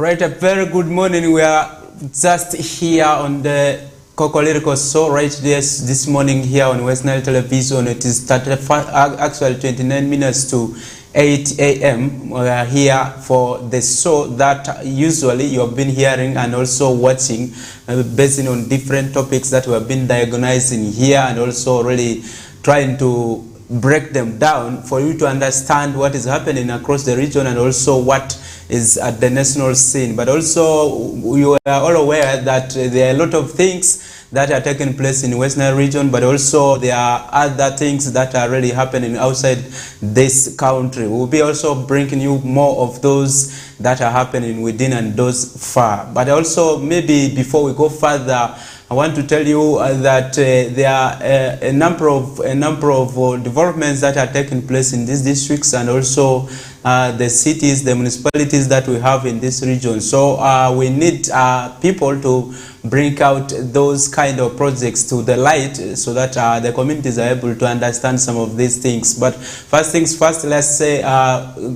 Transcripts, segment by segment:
Right, a very good morning. We are just here on the KOKOLIRIKO show right this morning here on Westnile television. It is actually 29 minutes to 8 a.m. We are here for the show that usually you have been hearing and also watching based on different topics that we have been diagnosing here and also really trying to break them down for you to understand what is happening across the region and also what is at the national scene. But also you are all aware that there are a lot of things that are taking place in the Westnile region, but also there are other things that are really happening outside this country. We'll be also bringing you more of those that are happening within and those far. But also maybe before we go further, I want to tell you that there are a number of developments that are taking place in these districts and also the cities, the municipalities that we have in this region. So we need people to bring out those kind of projects to the light so that the communities are able to understand some of these things. But first things first, let's say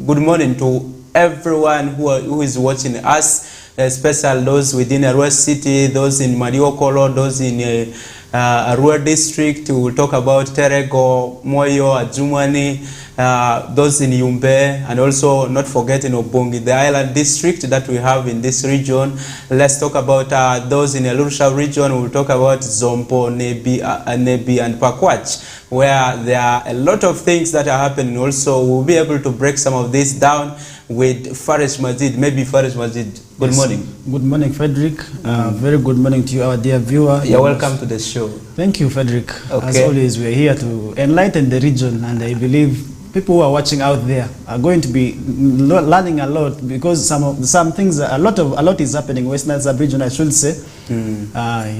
good morning to everyone who is watching us, especially those within Arua City, those in Mariokolo, those in Arua District. We will talk about Terego, Moyo, Adjumani, those in Yumbe, and also not forgetting Obongi, the island district that we have in this region. Let's talk about those in the Lusha region. We will talk about Zompo, Nebi, and Pakwach, where there are a lot of things that are happening. Also, we'll be able to break some of this down with Faris Majid. Maybe Faris Majid. Good morning. Good morning, Frederick. Very good morning to you, our dear viewer. You're welcome to the show. Thank you, Frederick. Okay. As always, we're here to enlighten the region, and I believe people who are watching out there are going to be learning a lot, because some things, a lot is happening in Westnile sub-region, I should say. You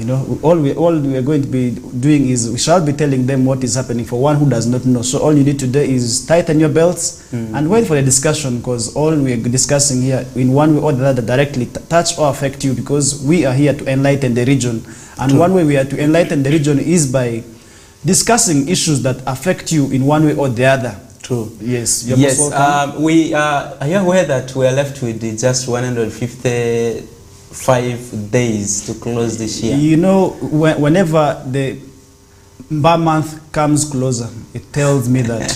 know, all we are going to be doing is we shall be telling them what is happening for one who does not know. So all you need to do is tighten your belts and wait for the discussion, because all we are discussing here in one way or the other directly touch or affect you, because we are here to enlighten the region. And one way we are to enlighten the region is by discussing issues that affect you in one way or the other. True. Yes. Yes. We are aware that we are left with just 155 days to close this year. You know, whenever the Mba month comes closer, it tells me that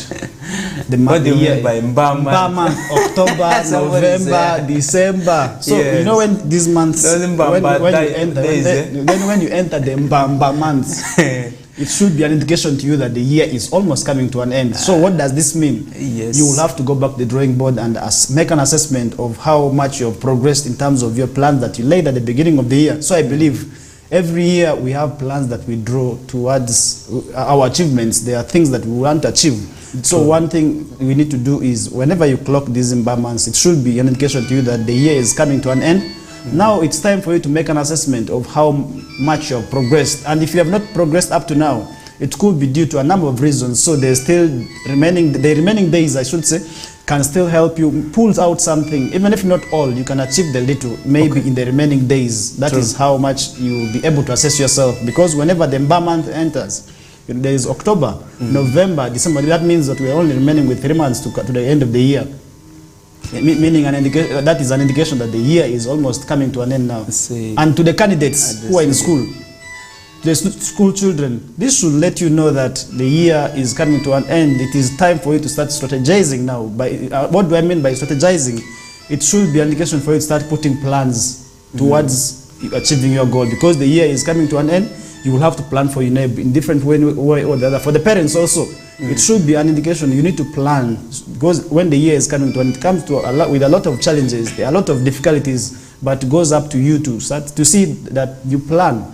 the month, by Mba month? October, November, December. So yes. You know when these months, when you enter the Mba months, it should be an indication to you that the year is almost coming to an end. So what does this mean? Yes. You will have to go back to the drawing board and make an assessment of how much you have progressed in terms of your plans that you laid at the beginning of the year. So I believe every year we have plans that we draw towards our achievements. There are things that we want to achieve. So one thing we need to do is whenever you clock these months, it should be an indication to you that the year is coming to an end. Now it's time for you to make an assessment of how much you have progressed. And if you have not progressed up to now, it could be due to a number of reasons. So there's still the remaining days, I should say, can still help you pull out something. Even if not all, you can achieve the little, maybe in the remaining days. That is how much you will be able to assess yourself. Because whenever the Mba month enters, there is October, November, December. That means that we are only remaining with 3 months to the end of the year. Meaning that is an indication that the year is almost coming to an end now. And to the candidates who are in school, the school children, this should let you know that the year is coming to an end. It is time for you to start strategizing now. What do I mean by strategizing? It should be an indication for you to start putting plans towards achieving your goal, because the year is coming to an end. You will have to plan for your neighbor in different way or the other. For the parents also, it should be an indication you need to plan, because when the year is coming to an end, it comes to with a lot of challenges, there are a lot of difficulties, but it goes up to you to start to see that you plan.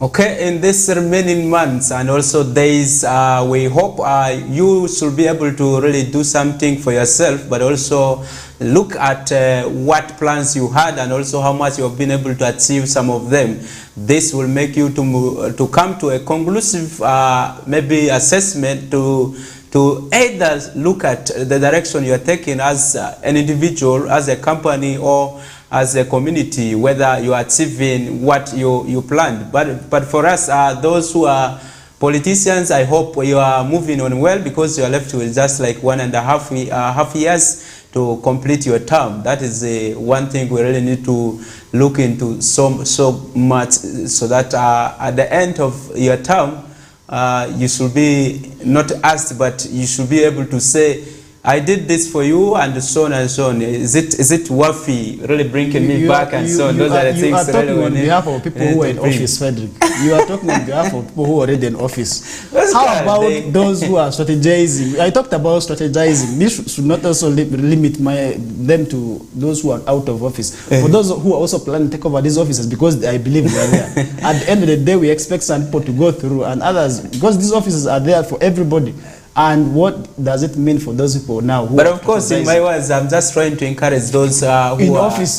Okay, in this remaining months and also days, we hope you should be able to really do something for yourself, but also look at what plans you had and also how much you have been able to achieve some of them. This will make you to come to a conclusive maybe assessment to either look at the direction you are taking as an individual, as a company, or as a community, whether you are achieving what you planned. But for us, those who are politicians, I hope you are moving on well, because you are left with just like 1.5 years to complete your term. That is one thing we really need to look into so much, so that at the end of your term, you should be not asked, but you should be able to say, I did this for you, and so on and so on. Is it worthy really bringing me back and so on? Those are the things. You are talking on behalf of people who are in office, Frederick. You are talking on behalf of people who are already in office. How about those who are strategizing? I talked about strategizing. This should not also limit them to those who are out of office. For those who are also planning to take over these offices, because I believe they are there. At the end of the day, we expect some people to go through, and others, because these offices are there for everybody. And what does it mean for those people now? But of course, in my words, I'm just trying to encourage those who are in office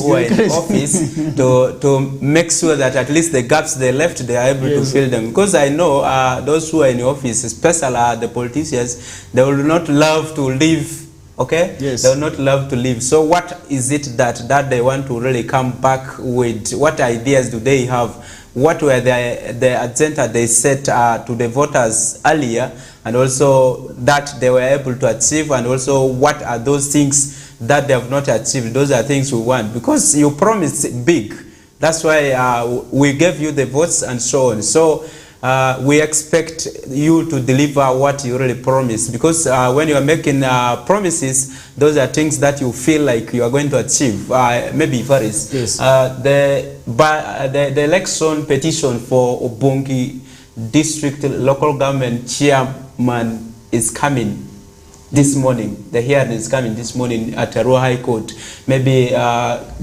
to make sure that at least the gaps they left, they are able to fill them. Because I know those who are in office, especially the politicians, they will not love to leave. Okay? Yes. They will not love to leave. So what is it that they want to really come back with? What ideas do they have? What were the agenda they set to the voters earlier, and also that they were able to achieve, and also what are those things that they have not achieved? Those are things we want, because you promised big. That's why we gave you the votes and so on. So we expect you to deliver what you really promised, because when you are making promises, those are things that you feel like you are going to achieve. Maybe Faris, yes. The election petition for Obongi District Local Government Chairman is coming this morning. The hearing is coming this morning at Arua High Court. Maybe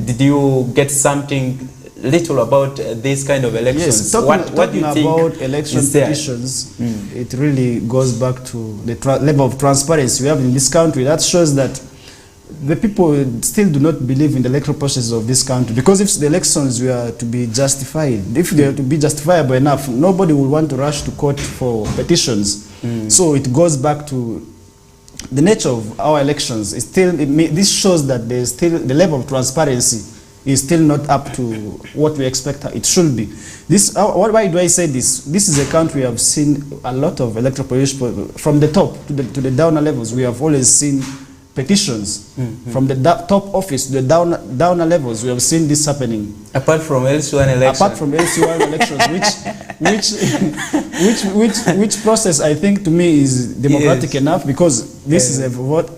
did you get something little about this kind of elections? Yes, what do you think about election petitions? It really goes back to the level of transparency we have in this country. That shows that the people still do not believe in the electoral process of this country, because if the elections were to be justified, if they are to be justifiable enough, nobody will want to rush to court for petitions. So it goes back to the nature of our elections. This shows that there's still the level of transparency is still not up to what we expect it should be. Why do I say this? This is a country we have seen a lot of electoral petitions from the top to the downer levels. We have always seen petitions from the top office to the downer levels. We have seen this happening. Apart from LC1 elections. Apart from LC1 elections, which process I think to me is democratic enough, because this is a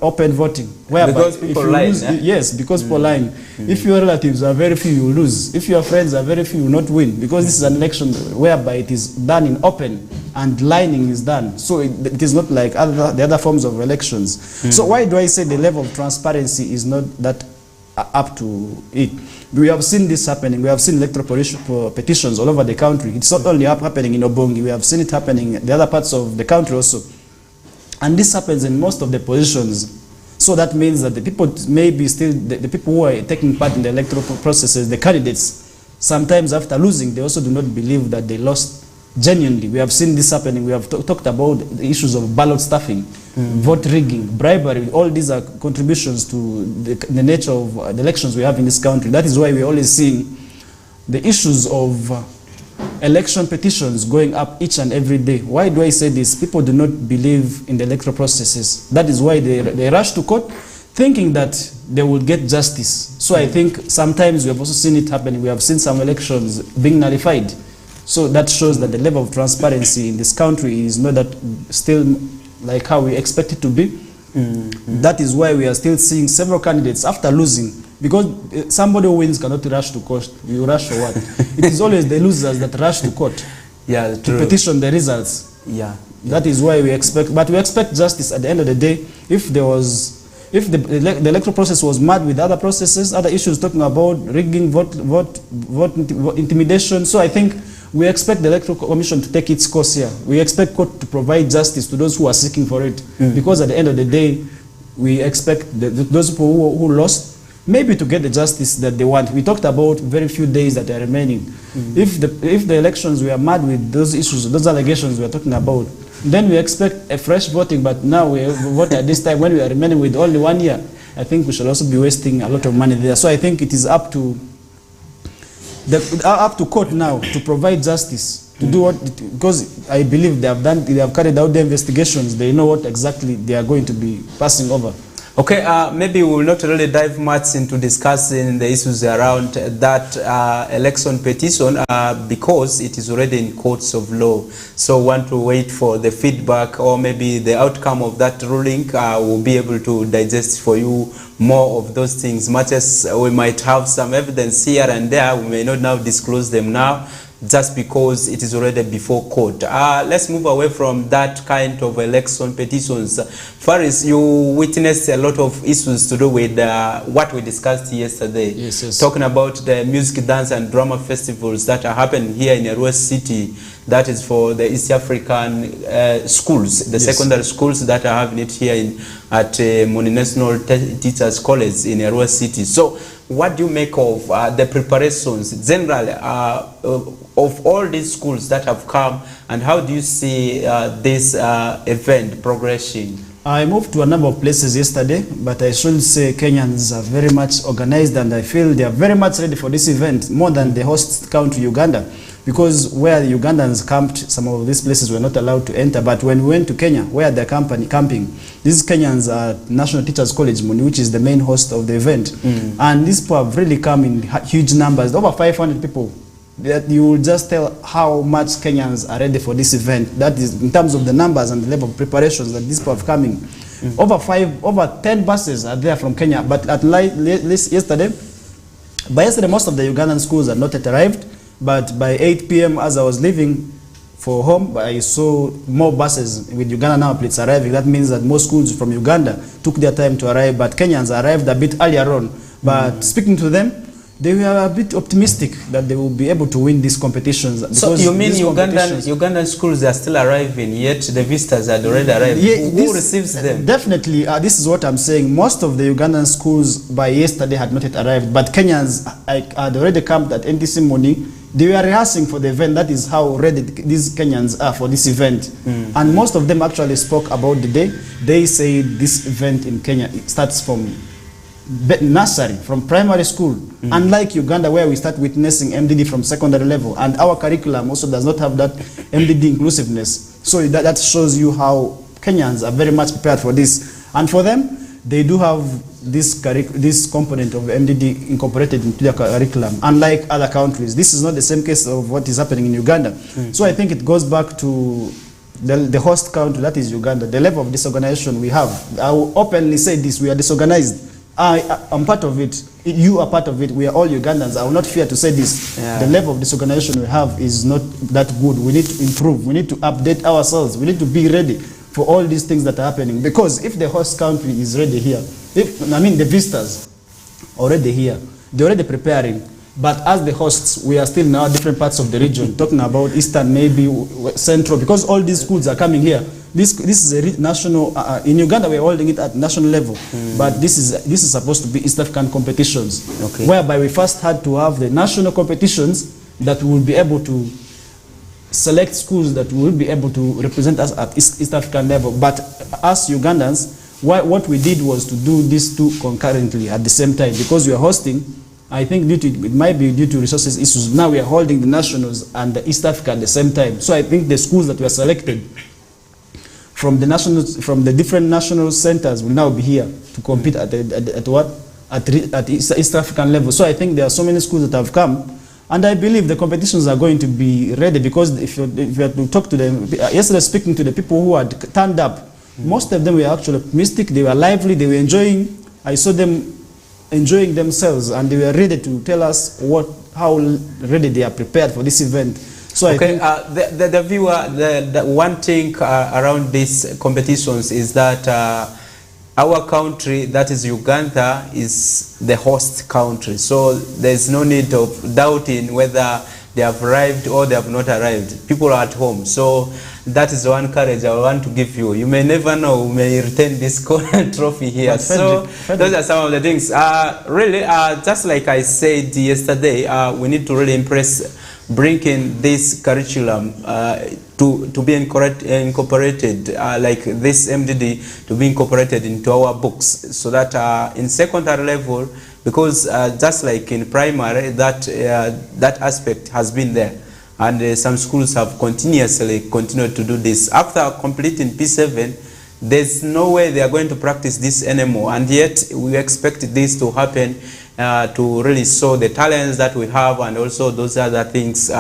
open voting. Because people lie. Yes, because people lying. If your relatives are very few, you will lose. If your friends are very few, you will not win. Because this is an election whereby it is done in open and lining is done. So it is not like the other forms of elections. So why do I say the level of transparency is not that up to it? We have seen this happening. We have seen electoral petitions all over the country. It's not only happening in Obongi. We have seen it happening in the other parts of the country also. And this happens in most of the positions. So that means that the people maybe still, the people who are taking part in the electoral processes, the candidates, sometimes after losing, they also do not believe that they lost genuinely. We have seen this happening. We have talked about the issues of ballot stuffing, vote rigging, bribery. All these are contributions to the nature of the elections we have in this country. That is why we're always seeing the issues of election petitions going up each and every day. Why do I say this? People do not believe in the electoral processes. That is why they rush to court thinking that they will get justice. So I think sometimes we have also seen it happening. We have seen some elections being nullified. So that shows that the level of transparency in this country is not that still like how we expect it to be. That is why we are still seeing several candidates after losing, because somebody who wins cannot rush to court. You rush for what? It is always the losers that rush to court to petition the results. That is why we expect, but we expect justice at the end of the day. If the electoral process was mad with other processes, other issues talking about rigging, vote intimidation. So I think we expect the Electoral Commission to take its course here. We expect court to provide justice to those who are seeking for it. Because at the end of the day, we expect those people who lost maybe to get the justice that they want. We talked about very few days that are remaining. If the elections were mad with those issues, those allegations we are talking about, then we expect a fresh voting. But now we vote at this time when we are remaining with only 1 year. I think we should also be wasting a lot of money there. So I think it is up to court now to provide justice, to do what, because I believe they have carried out the investigations. They know what exactly they are going to be passing over. Okay, maybe we will not really dive much into discussing the issues around that election petition because it is already in courts of law. So want to wait for the feedback or maybe the outcome of that ruling. We'll be able to digest for you more of those things. Much as we might have some evidence here and there, we may not now disclose them now, just because it is already before court. Let's move away from that kind of election petitions. Faris, you witnessed a lot of issues to do with what we discussed yesterday. Yes. Talking about the music, dance and drama festivals that are happening here in Arua City. That is for the East African schools, the secondary schools that are having it here at Moni National Teachers College in Arua City. So what do you make of the preparations generally of all these schools that have come, and how do you see this event progressing? I moved to a number of places yesterday, but I should say Kenyans are very much organized, and I feel they are very much ready for this event, more than the host country, Uganda. Because where the Ugandans camped, some of these places were not allowed to enter. But when we went to Kenya, where they're camping, these Kenyans are National Teachers College, Moni, which is the main host of the event. And these people have really come in huge numbers, over 500 people. That you will just tell how much Kenyans are ready for this event. That is in terms of the numbers and the level of preparations that these people have coming. Over 10 buses are there from Kenya. But at yesterday, most of the Ugandan schools had not yet arrived. But by 8 p.m. as I was leaving for home, I saw more buses with Uganda number plates arriving. That means that most schools from Uganda took their time to arrive, but Kenyans arrived a bit earlier on. But speaking to them, they were a bit optimistic that they will be able to win these competitions. So you mean Ugandan schools are still arriving, yet the visitors had already arrived? Who receives them? Definitely, this is what I'm saying. Most of the Ugandan schools by yesterday had not yet arrived, but Kenyans had already camped at NTC Moni. They were rehearsing for the event. That is how ready these Kenyans are for this event. And most of them actually spoke about the day. They say this event in Kenya starts from nursery, from primary school. Unlike Uganda, where we start witnessing MDD from secondary level. And our curriculum also does not have that MDD inclusiveness. So that shows you how Kenyans are very much prepared for this. And for them, they do have this component of MDD incorporated into their curriculum, unlike other countries. This is not the same case of what is happening in Uganda. So I think it goes back to the host country, that is Uganda, the level of disorganization we have. I will openly say this, we are disorganized. I'm part of it, you are part of it, we are all Ugandans. I will not fear to say this. The level of disorganization we have is not that good. We need to improve, we need to update ourselves, we need to be ready for all these things that are happening. Because if the host country is ready here, the visitors already here, they're already preparing. But as the hosts, we are still now different parts of the region, talking about Eastern, maybe Central, because all these schools are coming here. This is a national, in Uganda we're holding it at national level, but this is supposed to be East African competitions, whereby we first had to have the national competitions that will be able to select schools that will be able to represent us at East African level. But as Ugandans, what we did was to do these two concurrently at the same time, because we are hosting. I think it might be due to resources issues. Now we are holding the nationals and the East Africa at the same time. So I think the schools that were selected from the different national centers will now be here to compete at East African level. So I think there are so many schools that have come, and I believe the competitions are going to be ready, because if you have to talk to them, yesterday speaking to the people who had turned up, most of them were actually optimistic, they were lively, they were enjoying. I saw them enjoying themselves, and they were ready to tell us how ready they are prepared for this event. So I think the viewer, the one thing around these competitions is that our country, that is Uganda, is the host country. So there's no need of doubting whether they have arrived or they have not arrived. People are at home. So that is one courage I want to give you. You may never know, we may retain this trophy here. But so those are some of the things. Really, just like I said yesterday, we need to really bringing this curriculum to be incorporated, like this MDD, to be incorporated into our books, so that in secondary level, because just like in primary, that aspect has been there. And some schools have continued to do this. After completing P7, There's no way they are going to practice this anymore, and yet we expect this to happen to really show the talents that we have and also those other things.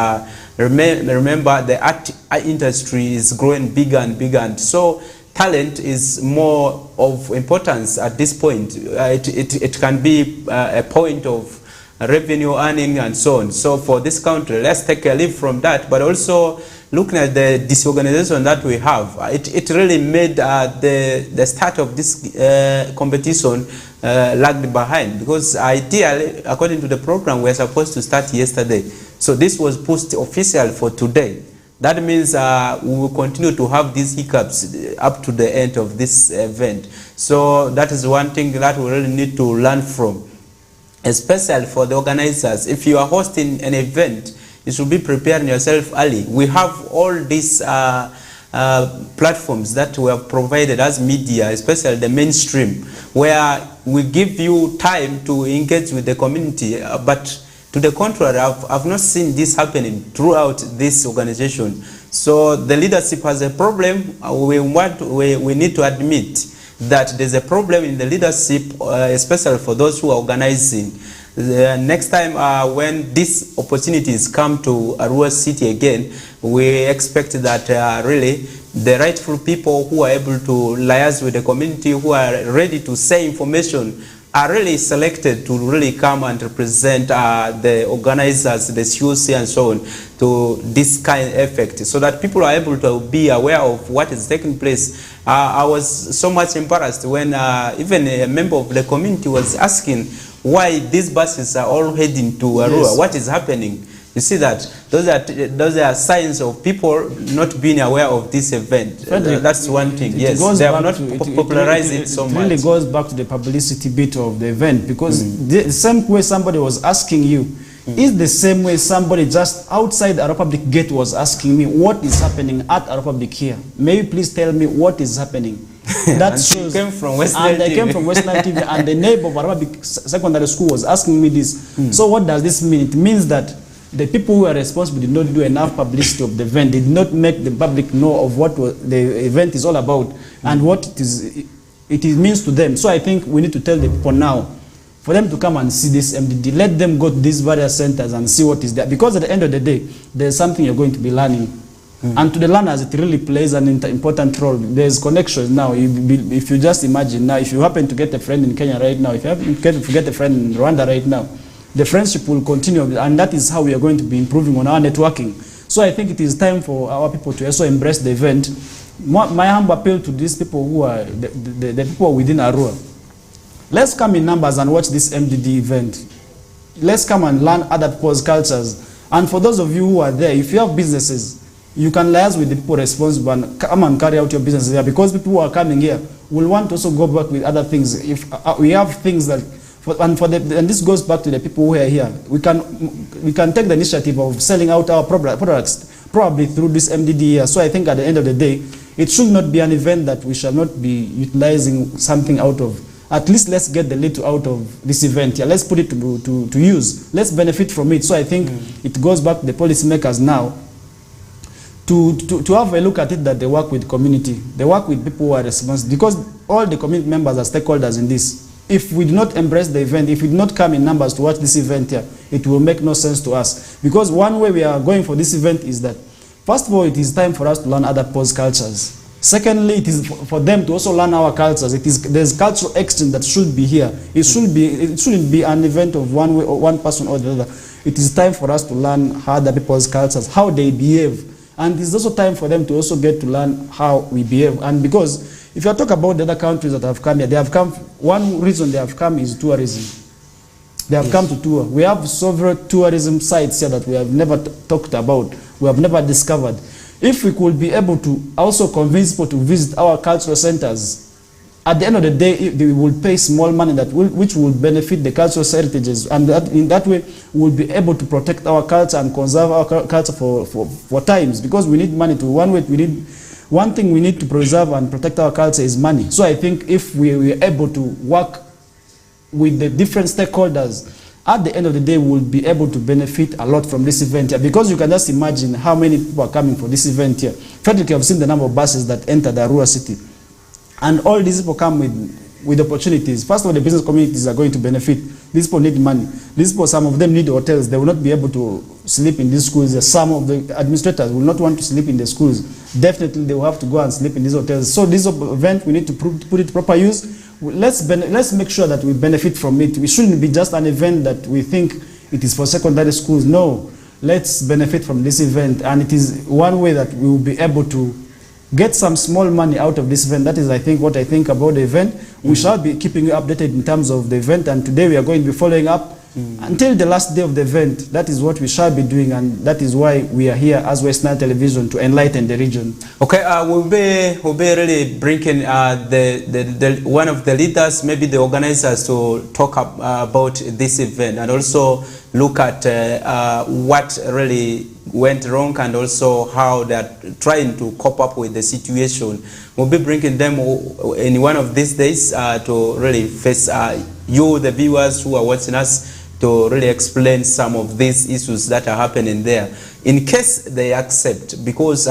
Remember, the art industry is growing bigger and bigger, and so talent is more of importance at this point. It can be a point of revenue earning and so on. So for this country, let's take a leave from that, but also looking at the disorganization that we have, it really made the start of this competition lagged behind, because ideally, according to the program, we're supposed to start yesterday. So this was pushed official for today. That means we will continue to have these hiccups up to the end of this event. So that is one thing that we really need to learn from, especially for the organizers. If you are hosting an event, you should be preparing yourself early. We have all these platforms that we have provided as media, especially the mainstream, where we give you time to engage with the community. But to the contrary, I've not seen this happening throughout this organization. So the leadership has a problem. We need to admit that there's a problem in the leadership, especially for those who are organizing. The next time when these opportunities come to Arua City again, we expect that really the rightful people who are able to liaise with the community, who are ready to say information, are really selected to really come and represent the organizers, the CUC and so on, to this kind of effect, so that people are able to be aware of what is taking place. I was so much embarrassed when even a member of the community was asking why these buses are all heading to Arua. Yes. What is happening? You see that those are signs of people not being aware of this event. Frederick, that's one thing. Yes, they have not popularized it so much. It really goes back to the publicity bit of the event, because the same way somebody was asking you is the same way somebody just outside the Republic gate was asking me what is happening at Republic here. May you please tell me what is happening? That shows. Came from Westnile and they came from Westnile TV, and the neighbor of Arabic Secondary School was asking me this. So what does this mean? It means that the people who are responsible did not do enough publicity of the event, did not make the public know of what the event is all about and what it means to them. So I think we need to tell the people now, for them to come and see this MDD, let them go to these various centers and see what is there. Because at the end of the day, there's something you're going to be learning. And to the learners, it really plays an important role. There's connections now. If you just imagine now, if you happen to get a friend in Kenya right now, if you happen to get a friend in Rwanda right now, the friendship will continue, and that is how we are going to be improving on our networking. So I think it is time for our people to also embrace the event. My humble appeal to these people who are the people within Arua, let's come in numbers and watch this MDD event. Let's come and learn other people's cultures. And for those of you who are there, if you have businesses, you can liaise with the people responsible and come and carry out your business there, because people who are coming here will want to also go back with other things. If we have things that, and this goes back to the people who are here, we can take the initiative of selling out our products probably through this MDD here. So I think at the end of the day, it should not be an event that we shall not be utilizing something out of. At least let's get the little out of this event here. Let's put it to use. Let's benefit from it. So I think it goes back to the policymakers now to have a look at it, that they work with community. They work with people who are responsible, because all the community members are stakeholders in this. If we do not embrace the event, if we do not come in numbers to watch this event here, it will make no sense to us. Because one way we are going for this event is that, first of all, it is time for us to learn other people's cultures. Secondly, it is for them to also learn our cultures. There's cultural exchange that should be here. It shouldn't be an event of one person or the other. It is time for us to learn other people's cultures, how they behave. And it's also time for them to also get to learn how we behave. And because if you talk about the other countries that have come here, they have come, one reason they have come is tourism. They have come to tour. We have several tourism sites here that we have never talked about, we have never discovered. If we could be able to also convince people to visit our cultural centers, at the end of the day, they will pay small money which will benefit the cultural heritages, and in that way, we will be able to protect our culture and conserve our culture for times. Because we need money to one thing we need to preserve and protect our culture is money. So I think if we were able to work with the different stakeholders, at the end of the day, we will be able to benefit a lot from this event here. Because you can just imagine how many people are coming for this event here. Frederick, you have seen the number of buses that enter the Arua city. And all these people come with opportunities. First of all, the business communities are going to benefit. These people need money. These people, some of them need hotels. They will not be able to sleep in these schools. Some of the administrators will not want to sleep in the schools. Definitely, they will have to go and sleep in these hotels. So this event, we need to put it proper use. Let's make sure that we benefit from it. We shouldn't be just an event that we think it is for secondary schools. No, let's benefit from this event. And it is one way that we will be able to get some small money out of this event. That is, I think, what I think about the event. We shall be keeping you updated in terms of the event, and today we are going to be following up until the last day of the event. That is what we shall be doing, and that is why we are here as Westnile Television to enlighten the region. Okay, we'll be really bringing one of the leaders, maybe the organizers, to talk about this event and also look at what really went wrong and also how they're trying to cope up with the situation. We'll be bringing them in one of these days to really face you, the viewers who are watching us, to really explain some of these issues that are happening there, in case they accept, because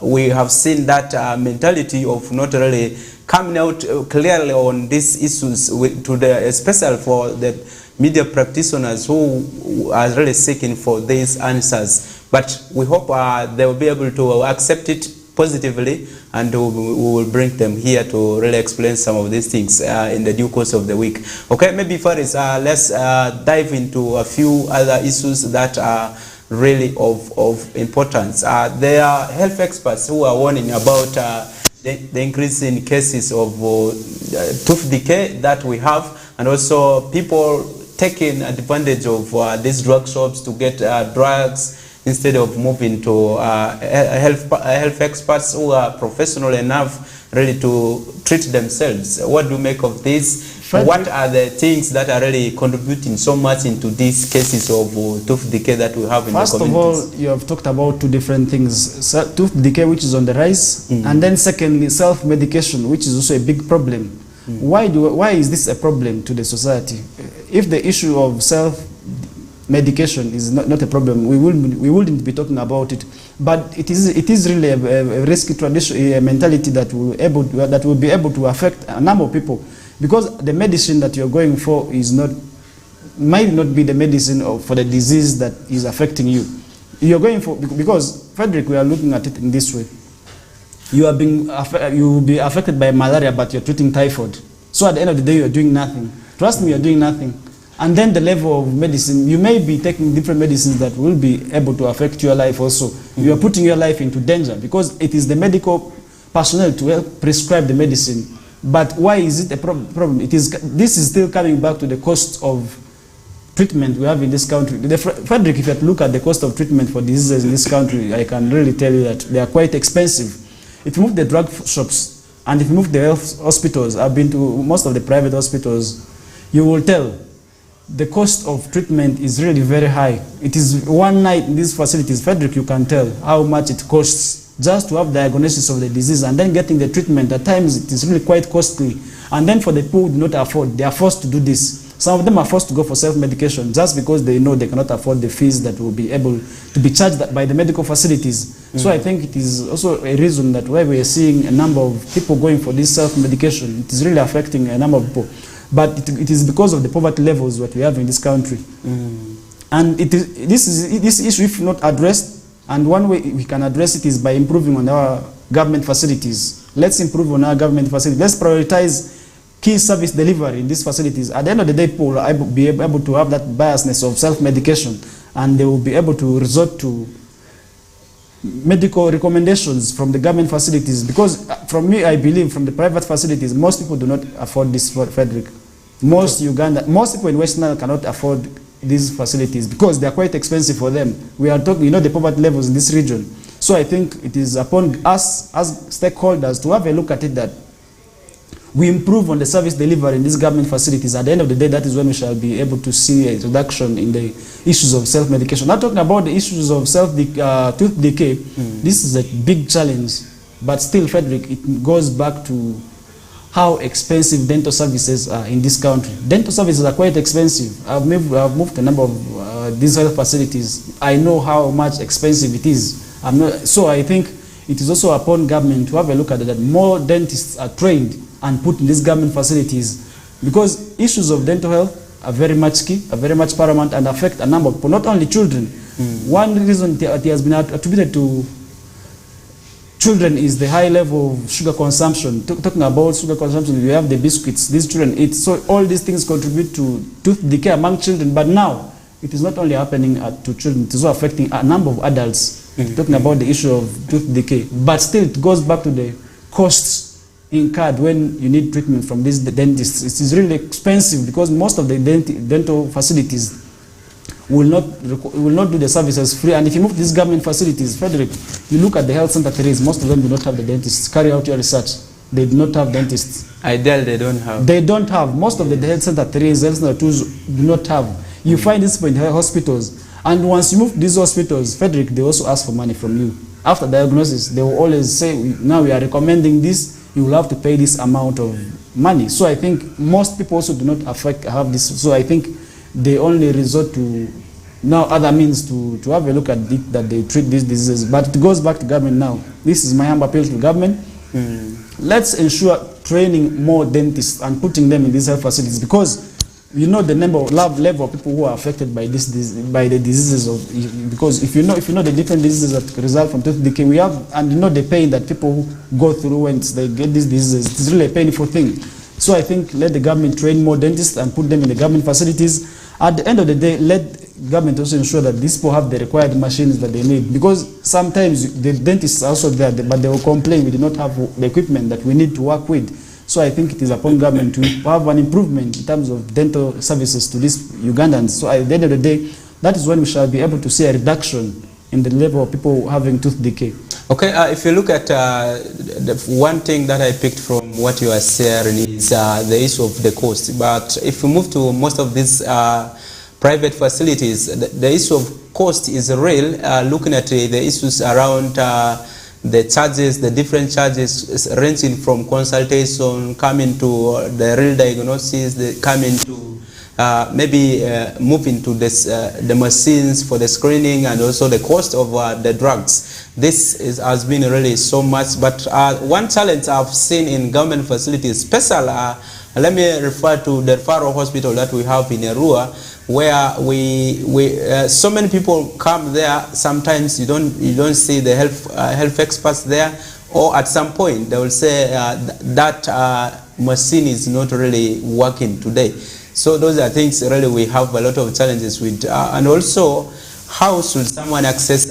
we have seen that mentality of not really coming out clearly on these issues, especially for the media practitioners who are really seeking for these answers. But we hope they will be able to accept it positively, and we will bring them here to really explain some of these things in the due course of the week. Okay, maybe first let's dive into a few other issues that are really of importance. There are health experts who are warning about the increase in cases of tooth decay that we have, and also people taking advantage of these drug shops to get drugs instead of moving to health experts who are professional enough really to treat themselves. What do you make of this? What are the things that are really contributing so much into these cases of tooth decay that we have in the communities? First of all, you have talked about two different things. Tooth decay, which is on the rise, and then secondly, self-medication, which is also a big problem. Why is this a problem to the society? If the issue of self-medication is not a problem, we wouldn't be talking about it. But it is really a risky tradition, a mentality that will be able to affect a number of people, because the medicine that you're going for might not be the medicine for the disease that is affecting you. You're going for, because Frederick, we are looking at it in this way. You will be affected by malaria, but you're treating typhoid. So at the end of the day, you're doing nothing. Trust me, you're doing nothing. And then the level of medicine, you may be taking different medicines that will be able to affect your life also. You are putting your life into danger, because it is the medical personnel to help prescribe the medicine. But why is it a problem? This is still coming back to the cost of treatment we have in this country. Frederick, if you look at the cost of treatment for diseases in this country, I can really tell you that they are quite expensive. If you move the drug shops and if you move the health hospitals, I've been to most of the private hospitals, you will tell the cost of treatment is really very high. It is one night in these facilities, Frederick, you can tell how much it costs just to have diagnosis of the disease, and then getting the treatment. At times it is really quite costly. And then for the people who do not afford, they are forced to do this. Some of them are forced to go for self-medication just because they know they cannot afford the fees that will be able to be charged by the medical facilities. So I think it is also a reason that why we are seeing a number of people going for this self-medication. It is really affecting a number of people. But it is because of the poverty levels that we have in this country. And this issue, if not addressed, and one way we can address it is by improving on our government facilities. Let's improve on our government facilities. Let's prioritize key service delivery in these facilities. At the end of the day, people will be able to have that biasness of self-medication, and they will be able to resort to medical recommendations from the government facilities. Because from me, I believe from the private facilities, most people do not afford this, Frederick. Most people in Westnile cannot afford these facilities because they are quite expensive for them. We are talking, the poverty levels in this region. So I think it is upon us as stakeholders to have a look at it, that we improve on the service delivery in these government facilities. At the end of the day, that is when we shall be able to see a reduction in the issues of self-medication. Not talking about the issues of tooth decay. This is a big challenge. But still, Frederick, it goes back to how expensive dental services are in this country. Dental services are quite expensive. I've moved a number of these health facilities. I know how much expensive it is. So I think it is also upon government to have a look at it, that more dentists are trained and put in these government facilities, because issues of dental health are very much key, are very much paramount, and affect a number of people, not only children. One reason it has been attributed to children is the high level of sugar consumption. Talking about sugar consumption, we have the biscuits these children eat. So all these things contribute to tooth decay among children. But now, it is not only happening to children, it is also affecting a number of adults. Talking about the issue of tooth decay. But still, it goes back to the costs incurred when you need treatment from these dentists. It is really expensive because most of the dental facilities will not do the services free. And if you move to these government facilities, Frederick, you look at the health center there is, most of them do not have the dentists. Carry out your research. They do not have dentists. Ideal, they don't have. They don't have. Most of the health center there is, health center twos do not have. You find this in hospitals. And once you move to these hospitals, Frederick, they also ask for money from you. After diagnosis, they will always say, now we are recommending this, you will have to pay this amount of money. So I think most people also do not have this. So I think they only resort to now other means to have a look at it, that they treat these diseases. But it goes back to government now. This is my humble appeal to government. Let's ensure training more dentists and putting them in these health facilities, because you know the level of people who are affected by the diseases of, because if you know the different diseases that result from tooth decay, we have, and you know the pain that people go through when they get these diseases. It's really a painful thing. So I think let the government train more dentists and put them in the government facilities. At the end of the day, let government also ensure that these people have the required machines that they need, because sometimes the dentists are also there, but they will complain we do not have the equipment that we need to work with. So I think it is upon government to have an improvement in terms of dental services to these Ugandans. So at the end of the day, that is when we shall be able to see a reduction in the level of people having tooth decay. Okay, if you look at the one thing that I picked from what you are sharing is the issue of the cost. But if you move to most of these private facilities, the issue of cost is real. Looking at the issues around the charges, the different charges ranging from consultation, coming to the real diagnosis, coming to maybe moving to this, the machines for the screening, and also the cost of the drugs. This has been really so much. But one challenge I've seen in government facilities, special, let me refer to the referral hospital that we have in Arua, where so many people come there. Sometimes you don't see the health experts there, or at some point they will say that machine is not really working today. So those are things really we have a lot of challenges with, and also how should someone access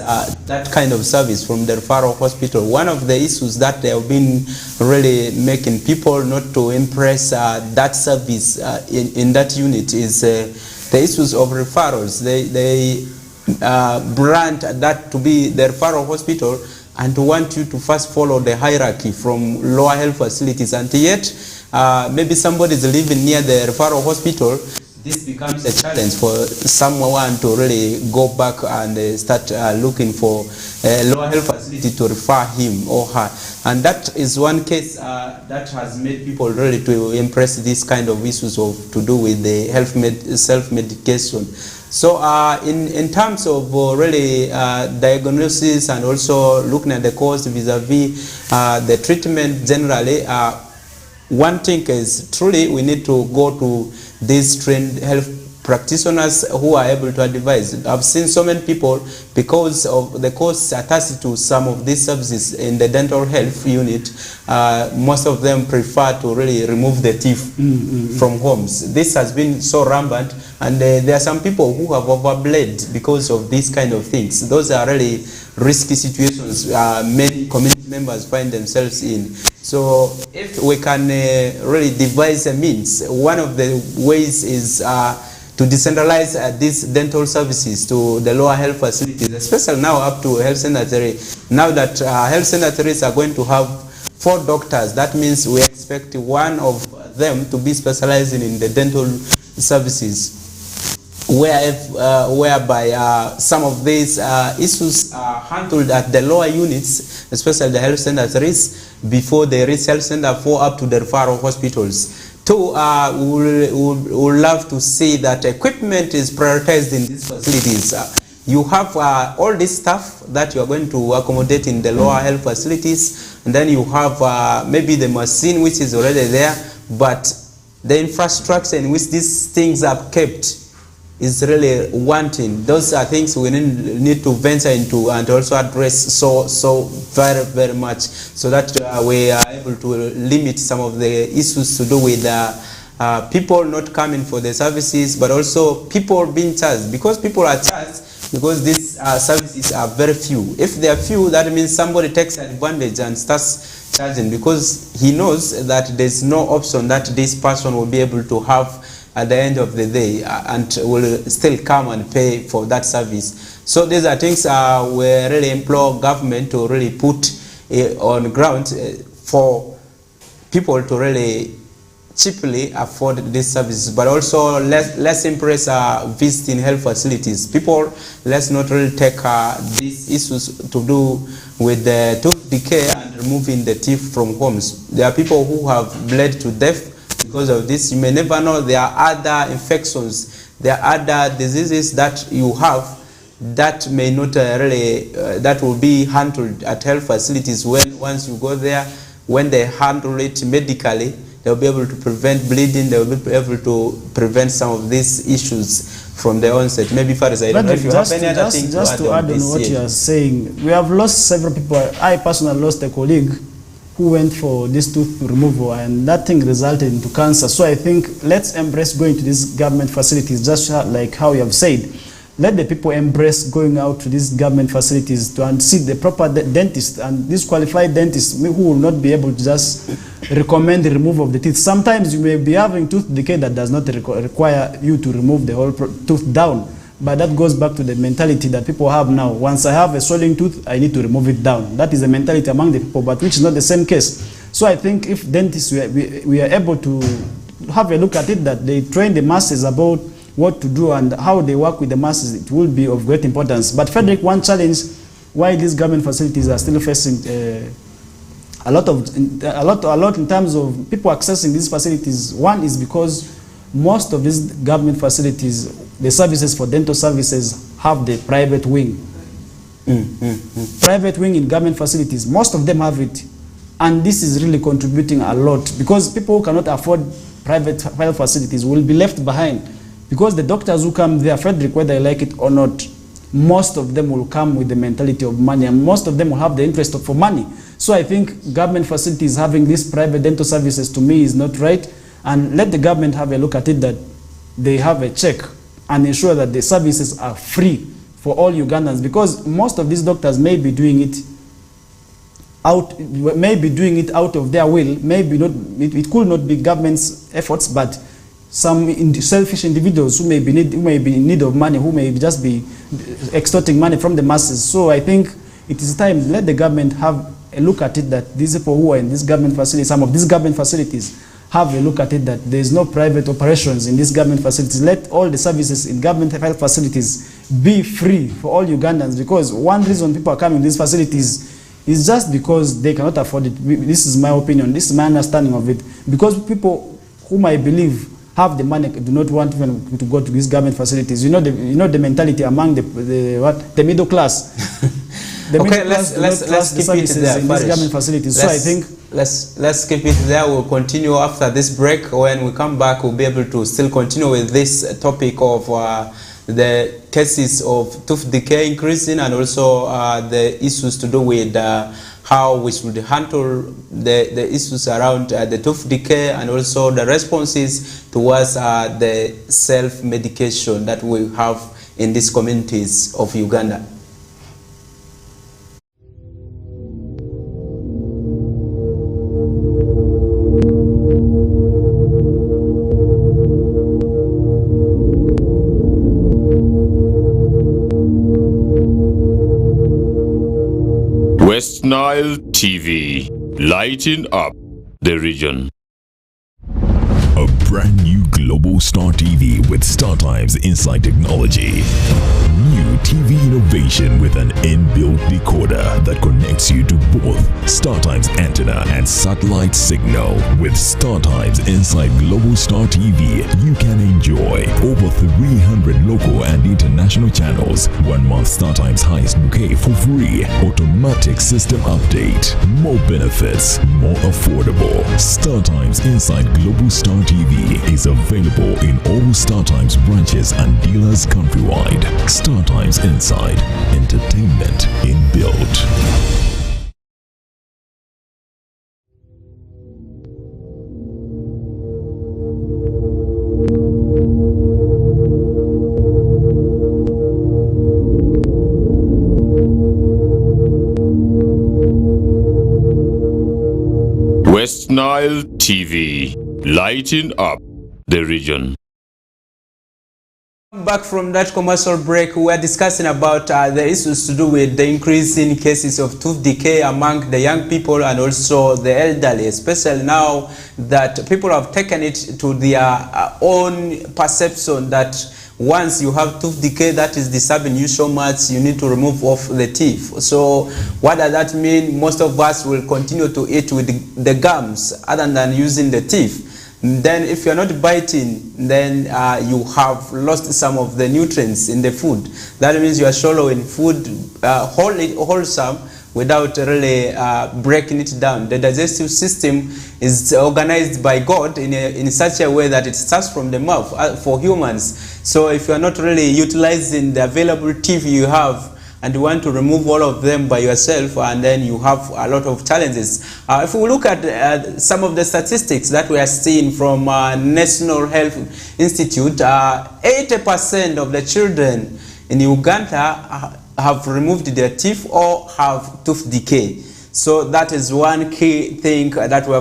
that kind of service from the referral hospital? One of the issues that they have been really making people not to impress that service in that unit is the issues of referrals. They brand that to be the referral hospital and to want you to first follow the hierarchy from lower health facilities, and yet maybe somebody is living near the referral hospital. This becomes a challenge for someone to really go back and start looking for a lower health facility to refer him or her. And that is one case that has made people really to impress these kind of issues of to do with the self-medication. So in terms of really diagnosis and also looking at the cost vis-a-vis the treatment generally, one thing is truly we need to go to these trained health practitioners who are able to advise. I've seen so many people, because of the costs attached to some of these services in the dental health unit, most of them prefer to really remove the teeth from homes. This has been so rampant, and there are some people who have overbled because of these kind of things. Those are really risky situations many community members find themselves in. So if we can really devise a means, one of the ways is to decentralize these dental services to the lower health facilities, especially now up to health sanitary. Now that health sanitaries are going to have 4 doctors, that means we expect one of them to be specializing in the dental services, whereby some of these issues are handled at the lower units, especially the health sanitaries, before they reach health center 4 up to the referral hospitals. 2, we would love to see that equipment is prioritized in these facilities. you have all this stuff that you are going to accommodate in the lower health facilities, and then you have maybe the machine which is already there, but the infrastructure in which these things are kept is really wanting. Those are things we need to venture into and also address so very, very much, so that we are able to limit some of the issues to do with people not coming for the services, but also people being charged, because people are charged because these services are very few. If they are few, that means somebody takes advantage and starts charging, because he knows that there's no option that this person will be able to have at the end of the day, and will still come and pay for that service. So these are things we really implore government to really put on ground for people to really cheaply afford these services, but also let's embrace visiting health facilities. People, let's not really take these issues to do with the tooth decay and removing the teeth from homes. There are people who have bled to death because of this. You may never know, there are other infections, there are other diseases that you have that may not really, that will be handled at health facilities. Once you go there, when they handle it medically, they'll be able to prevent bleeding, they'll be able to prevent some of these issues from the onset. Maybe Faris, I don't know if you have any other thing to add. Just to add on what you are saying, we have lost several people. I personally lost a colleague who went for this tooth removal, and that thing resulted into cancer. So I think let's embrace going to these government facilities, just like how you have said. Let the people embrace going out to these government facilities to and see the proper dentist, and these qualified dentists who will not be able to just recommend the removal of the teeth. Sometimes you may be having tooth decay that does not require you to remove the whole tooth down. But that goes back to the mentality that people have now. Once I have a swelling tooth, I need to remove it down. That is a mentality among the people, but which is not the same case. So I think if dentists, we are able to have a look at it, that they train the masses about what to do and how they work with the masses, it will be of great importance. But Frederick, one challenge why these government facilities are still facing a lot in terms of people accessing these facilities. One is because most of these government facilities, the services for dental services, have the private wing. Private wing in government facilities, most of them have it. And this is really contributing a lot, because people who cannot afford private health facilities will be left behind. Because the doctors who come there, Frederick, whether they like it or not, most of them will come with the mentality of money, and most of them will have the interest for money. So I think government facilities having these private dental services, to me, is not right. And let the government have a look at it, that they have a check and ensure that the services are free for all Ugandans, because most of these doctors may be doing it out of their will. Maybe not, it could not be government's efforts, but some selfish individuals who may be in need of money, who may just be extorting money from the masses. So I think it is time, let the government have a look at it, that these people who are in this government facility, some of these government facilities, have a look at it, that there is no private operations in these government facilities. Let all the services in government health facilities be free for all Ugandans, because one reason people are coming to these facilities is just because they cannot afford it. This is my opinion, this is my understanding of it, because people whom I believe have the money do not want even to go to these government facilities. You know the mentality among the middle class. Okay, let's keep it there in these government facilities. So I think let's keep it there. We'll continue after this break. When we come back, we'll be able to still continue with this topic of the cases of tooth decay increasing, and also the issues to do with how we should handle the issues around the tooth decay, and also the responses towards the self-medication that we have in these communities of Uganda. Westnile TV, lighting up the region. A brand new Global Star TV with StarTime's inside technology. New new TV innovation with an inbuilt decoder that connects you to both StarTimes antenna and satellite signal. With StarTimes inside Global Star TV, you can enjoy over 300 local and international channels, 1 month StarTimes highest bouquet for free, automatic system update, more benefits, more affordable. StarTimes inside Global Star TV is available in all StarTimes branches and dealers countrywide. StarTimes Inside, entertainment inbuilt. Westnile TV, lighting up the region. Back from that commercial break, we are discussing about the issues to do with the increase in cases of tooth decay among the young people and also the elderly, especially now that people have taken it to their own perception that once you have tooth decay that is disturbing you so much, you need to remove off the teeth. So what does that mean? Most of us will continue to eat with the gums other than using the teeth. Then if you're not biting, then you have lost some of the nutrients in the food. That means you are swallowing food wholesome without really breaking it down. The digestive system is organized by God in such a way that it starts from the mouth for humans. So if you are not really utilizing the available teeth you have, and you want to remove all of them by yourself, and then you have a lot of challenges. If we look at some of the statistics that we are seeing from National Health Institute, 80% of the children in Uganda have removed their teeth or have tooth decay. So that is one key thing that we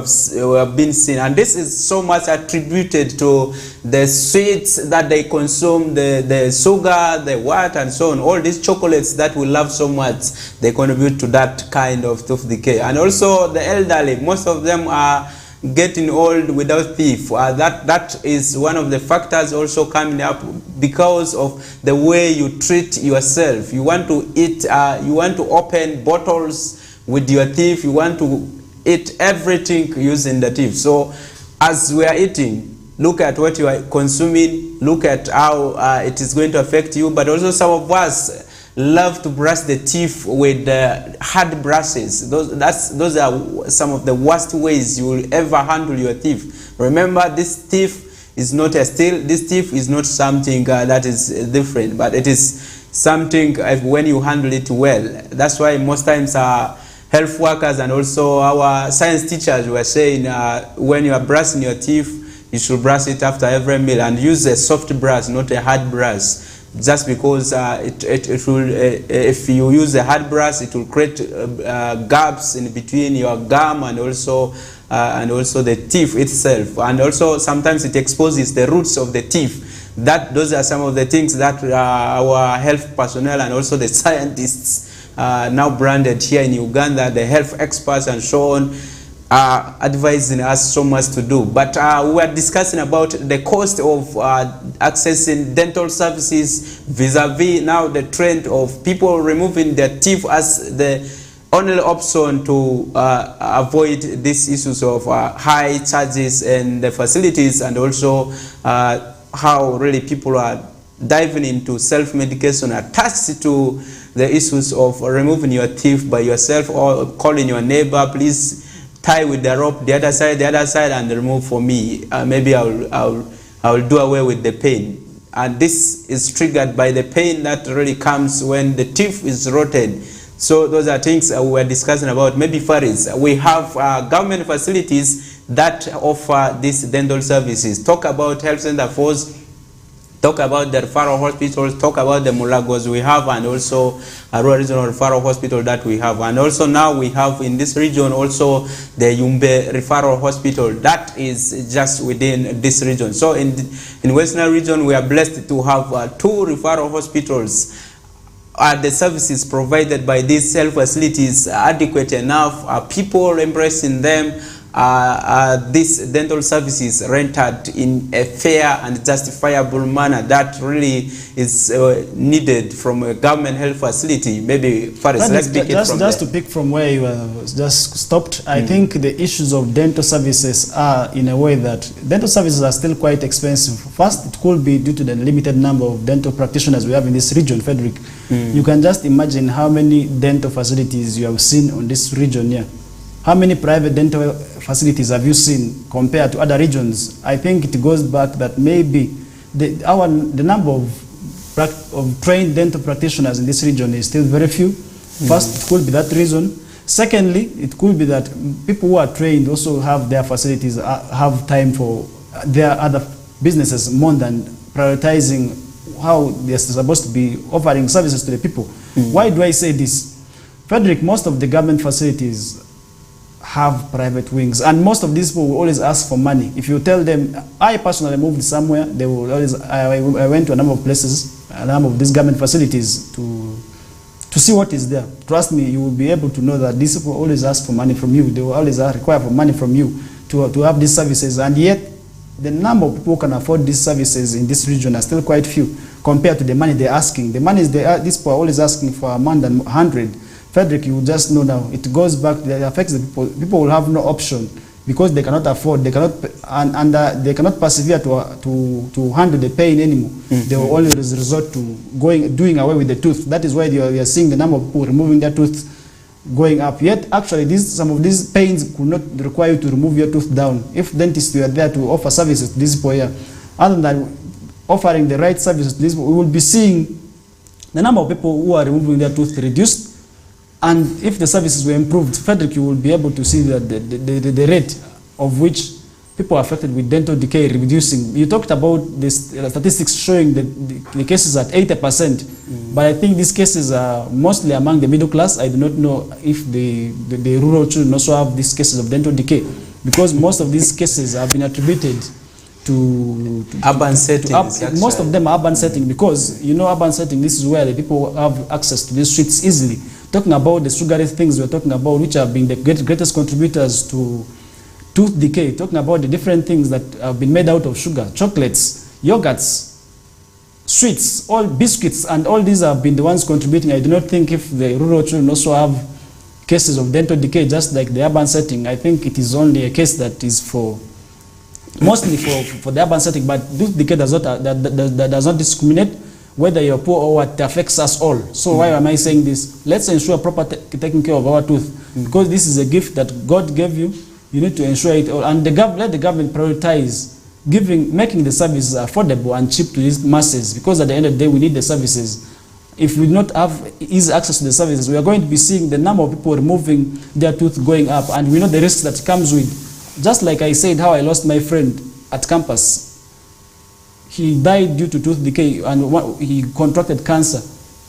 have been seeing, and this is so much attributed to the sweets that they consume, the sugar, the what, and so on. All these chocolates that we love so much, they contribute to that kind of tooth decay. And also the elderly, most of them are getting old without teeth. That is one of the factors also coming up because of the way you treat yourself. You want to eat, you want to open bottles with your teeth, you want to eat everything using the teeth. So as we are eating, look at what you are consuming, look at how it is going to affect you. But also some of us love to brush the teeth with hard brushes. Those are some of the worst ways you will ever handle your teeth. Remember, this teeth is not a steel, this teeth is not something that is different, but it is something when you handle it well. That's why most times health workers and also our science teachers were saying when you are brushing your teeth, you should brush it after every meal and use a soft brush, not a hard brush. Just because it will, if you use a hard brush, it will create gaps in between your gum and also the teeth itself. And also sometimes it exposes the roots of the teeth. Those are some of the things that our health personnel and also the scientists now branded here in Uganda, the health experts and so on, are advising us so much to do. But we are discussing about the cost of accessing dental services vis-a-vis now the trend of people removing their teeth as the only option to avoid these issues of high charges and the facilities, and also how really people are diving into self-medication attached to the issues of removing your teeth by yourself or calling your neighbor, please tie with the rope the other side and remove for me. Maybe I'll do away with the pain. And this is triggered by the pain that really comes when the teeth is rotted. So those are things we're discussing about. Maybe Faris, we have government facilities that offer these dental services. Talk about health center force, talk about the referral hospitals, talk about the Mulagos we have, and also a rural regional referral hospital that we have. And also now we have in this region also the Yumbe referral hospital that is just within this region. So in Westnile region we are blessed to have 2 referral hospitals. Are the services provided by these health facilities adequate enough? Are people embracing them? these dental services rendered in a fair and justifiable manner that really is needed from a government health facility. Maybe first, let's pick it from just to pick from where you just stopped. I think the issues of dental services are in a way that dental services are still quite expensive. First, it could be due to the limited number of dental practitioners we have in this region, Frederick. You can just imagine how many dental facilities you have seen on this region here. How many private dental facilities have you seen compared to other regions? I think it goes back that maybe the number of trained dental practitioners in this region is still very few. First, it could be that reason. Secondly, it could be that people who are trained also have their facilities, have time for their other businesses more than prioritizing how they're supposed to be offering services to the people. Why do I say this? Frederick, most of the government facilities have private wings, and most of these people will always ask for money. If you tell them, I personally moved somewhere, they will always, I went to a number of places, a number of these government facilities to see what is there. Trust me, you will be able to know that these people always ask for money from you. They will always require for money from you to have these services, and yet the number of people who can afford these services in this region are still quite few compared to the money they're asking. The money is these people are always asking for more than 100. Frederick, you just know now, it goes back, it affects the people. People will have no option because they cannot afford, they cannot, they cannot persevere to handle the pain anymore. They will always resort to doing away with the tooth. That is why we are seeing the number of people removing their tooth going up. Yet, actually, some of these pains could not require you to remove your tooth down. If dentists were there to offer services to these people here, other than offering the right services to these people, we will be seeing the number of people who are removing their tooth reduced. And if the services were improved, Frederick, you will be able to see that the rate of which people are affected with dental decay reducing. You talked about this statistics showing the cases at 80%, but I think these cases are mostly among the middle class. I do not know if the rural children also have these cases of dental decay, because most of these cases have been attributed to urban settings. Most of them are urban setting, because you know urban setting, this is where the people have access to these streets easily. Talking about the sugary things we're talking about, which have been the greatest contributors to tooth decay, talking about the different things that have been made out of sugar, chocolates, yogurts, sweets, all biscuits, and all these have been the ones contributing. I do not think if the rural children also have cases of dental decay, just like the urban setting, I think it is only a case that is mostly for the urban setting, but tooth decay does not discriminate whether you're poor or what, affects us all. So why am I saying this? Let's ensure proper taking care of our tooth, because this is a gift that God gave you. You need to ensure it all, and let the government prioritize making the services affordable and cheap to these masses, because at the end of the day we need the services. If we do not have easy access to the services, we are going to be seeing the number of people removing their tooth going up, and we know the risks that comes with. Just like I said, how I lost my friend at campus. He died due to tooth decay, and he contracted cancer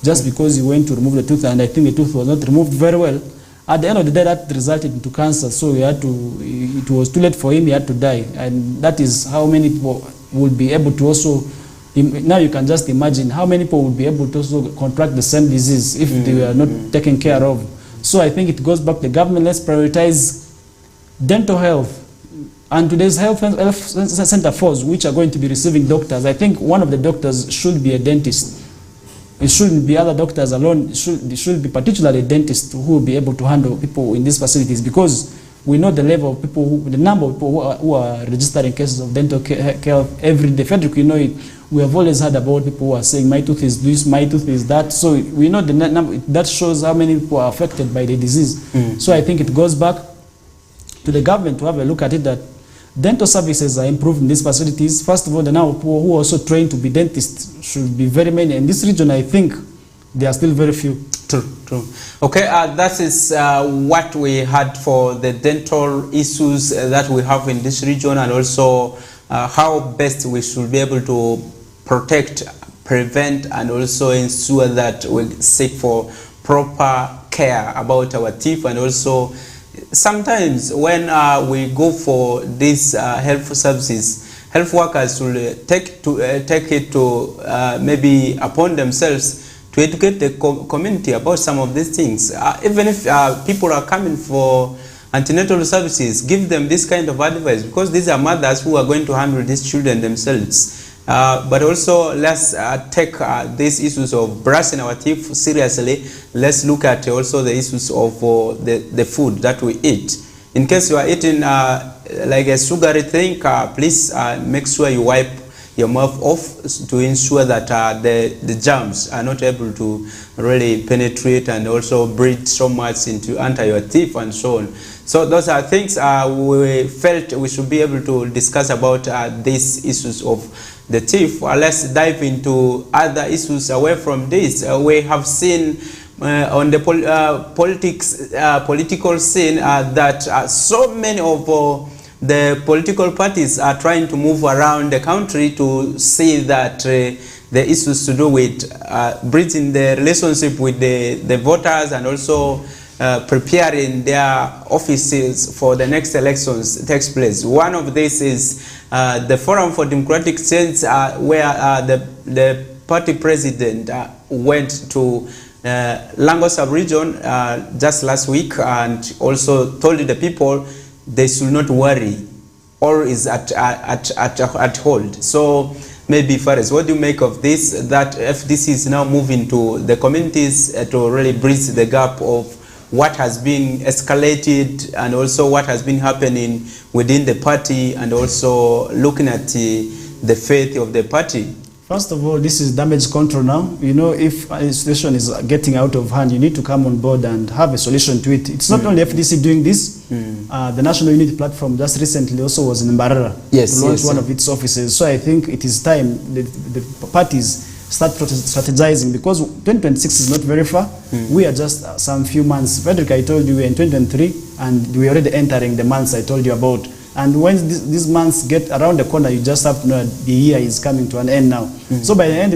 just because he went to remove the tooth, and I think the tooth was not removed very well. At the end of the day, that resulted into cancer, so it was too late for him, he had to die. And that is how many people will be able to also, now you can just imagine how many people will be able to also contract the same disease if they were not taken care of. So I think it goes back to the government. Let's prioritize dental health. And today's health center force, which are going to be receiving doctors, I think one of the doctors should be a dentist. It shouldn't be other doctors alone. It should be particularly dentists who will be able to handle people in these facilities, because we know the level of people, the number of people who are registering cases of dental care every day. Frederick, you know it. We have always heard about people who are saying, my tooth is this, my tooth is that. So we know the number. That shows how many people are affected by the disease. So I think it goes back to the government to have a look at it, that dental services are improved in these facilities. First of all, the number of people who are also trained to be dentists should be very many. In this region, I think there are still very few. True. Okay, that is what we had for the dental issues that we have in this region, and also how best we should be able to protect, prevent, and also ensure that we seek for proper care about our teeth. And also sometimes when we go for these health services, health workers will take it to maybe upon themselves to educate the community about some of these things. Even if people are coming for antenatal services, give them this kind of advice, because these are mothers who are going to handle these children themselves. But also, let's take these issues of brushing our teeth seriously. Let's look at also the issues of the food that we eat. In case you are eating like a sugary thing, please make sure you wipe your mouth off to ensure that the germs are not able to really penetrate and also breathe so much into enter your teeth and so on. So those are things we felt we should be able to discuss about these issues of the teeth. Let's dive into other issues away from this. We have seen on the political scene that so many of the political parties are trying to move around the country to see that the issues to do with bridging the relationship with the voters and also preparing their offices for the next elections takes place. One of these is the Forum for Democratic Change, where the party president went to Lango sub-region just last week and also told the people they should not worry, all is at hold. So maybe Faris, what do you make of this, that FDC is now moving to the communities to really bridge the gap of what has been escalated and also what has been happening within the party, and also looking at the faith of the party? First of all, this is damage control now. You know, if a situation is getting out of hand, you need to come on board and have a solution to it. It's not only FDC doing this. The National Unity Platform just recently also was in Mbarara to launch one of its offices. So I think it is time the parties start strategizing, because 2026 is not very far. We are just some few months. Frederick, I told you we're in 2023 and we're already entering the months I told you about. And when these months get around the corner, you just have to know that the year is coming to an end now. So by the end,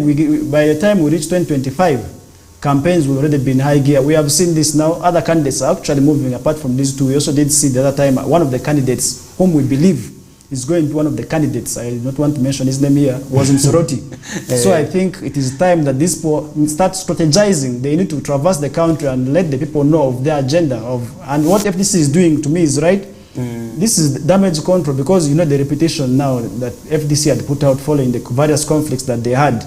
by the time we reach 2025, campaigns will already be in high gear. We have seen this now. Other candidates are actually moving apart from these two. We also did see the other time one of the candidates whom we believe is going to be one of the candidates, I do not want to mention his name here, was in Soroti. So I think it is time that these people start strategizing. They need to traverse the country and let the people know of their agenda. And what FDC is doing, to me, is right. This is damage control, because you know the reputation now that FDC had put out following the various conflicts that they had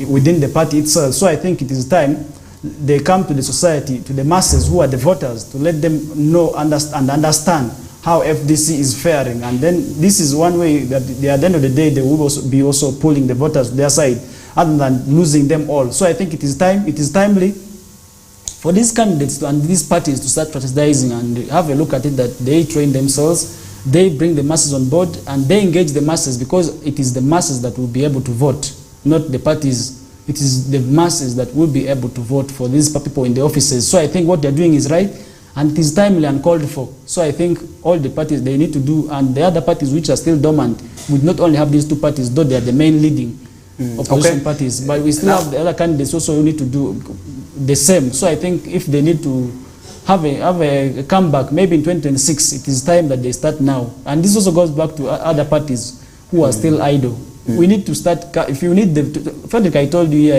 within the party itself. So I think it is time they come to the society, to the masses who are the voters, to let them know and understand how FDC is faring. And then this is one way that at the end of the day they will also be pulling the voters to their side, other than losing them all. So I think it is timely for these candidates and these parties to start strategizing and have a look at it, that they train themselves, they bring the masses on board, and they engage the masses, because it is the masses that will be able to vote, not the parties. It is the masses that will be able to vote for these people in the offices. So I think what they're doing is right, and it is timely and called for. So I think all the parties, they need to do, and the other parties which are still dormant, would not only have these two parties, though they are the main leading opposition parties, but we still have the other candidates also who need to do the same. So I think if they need to have a comeback, maybe in 2026, it is time that they start now. And this also goes back to other parties who are still idle. We need to start. If you need Frederick, I told you,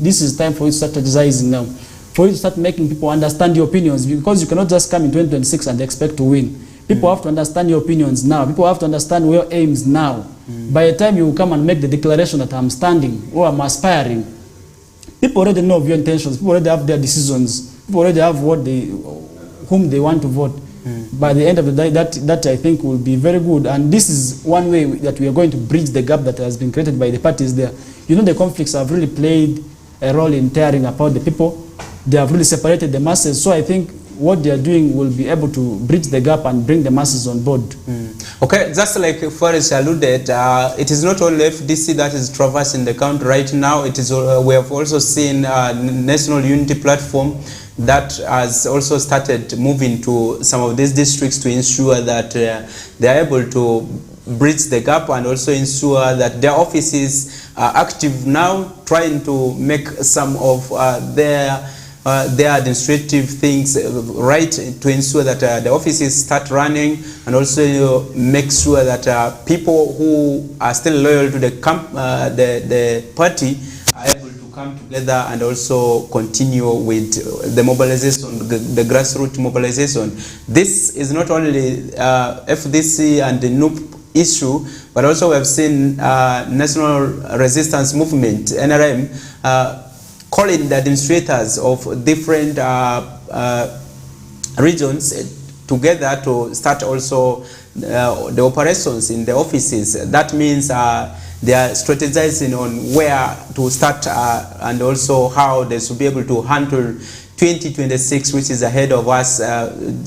this is time for you to start strategizing now, for you to start making people understand your opinions, because you cannot just come in 2026 and expect to win. People have to understand your opinions now. People have to understand your aims now. By the time you come and make the declaration that I'm standing or I'm aspiring, people already know of your intentions. People already have their decisions. People already have whom they want to vote. By the end of the day, that I think will be very good. And this is one way that we are going to bridge the gap that has been created by the parties there. You know, the conflicts have really played a role in tearing apart the people. They have really separated the masses. So I think what they are doing will be able to bridge the gap and bring the masses on board. Okay, just like Forrest alluded, it is not only FDC that is traversing the country right now. It is we have also seen National Unity Platform that has also started moving to some of these districts to ensure that they are able to bridge the gap and also ensure that their offices are active now, trying to make some of their administrative things right, to ensure that the offices start running, and also make sure that people who are still loyal to the party are able to come together together and also continue with the mobilization, the grassroots mobilization. This is not only FDC and the NUP issue, but also we have seen National Resistance Movement, NRM, calling the administrators of different regions together to start also the operations in the offices. That means they are strategizing on where to start and also how they should be able to handle 2026, which is ahead of us,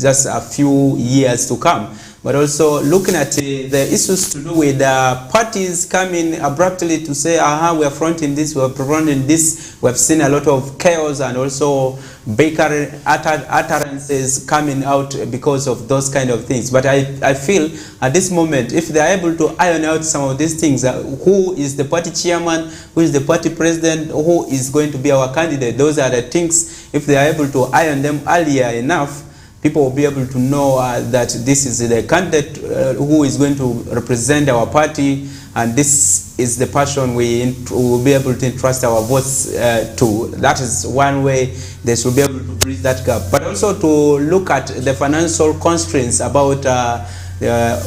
just a few years to come. But also looking at the issues to do with parties coming abruptly to say, we are fronting this, we are fronting this. We have seen a lot of chaos and also bakery utterances coming out because of those kind of things. But I feel at this moment, if they are able to iron out some of these things, who is the party chairman, who is the party president, who is going to be our candidate, those are the things, if they are able to iron them earlier enough, people will be able to know that this is the candidate who is going to represent our party, and this is the person we will be able to entrust our votes to. That is one way they should be able to bridge that gap. But also to look at the financial constraints about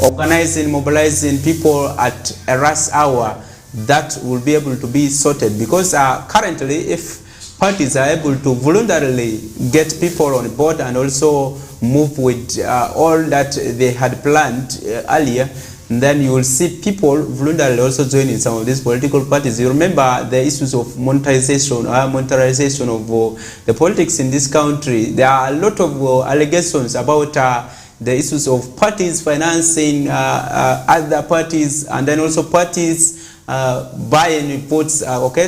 organizing, mobilizing people at a rush hour, that will be able to be sorted. Because currently, if parties are able to voluntarily get people on board and also move with all that they had planned earlier, and then you will see people voluntarily also joining some of these political parties. You remember the issues of monetization of the politics in this country. There are a lot of allegations about the issues of parties financing other parties, and then also parties buying votes,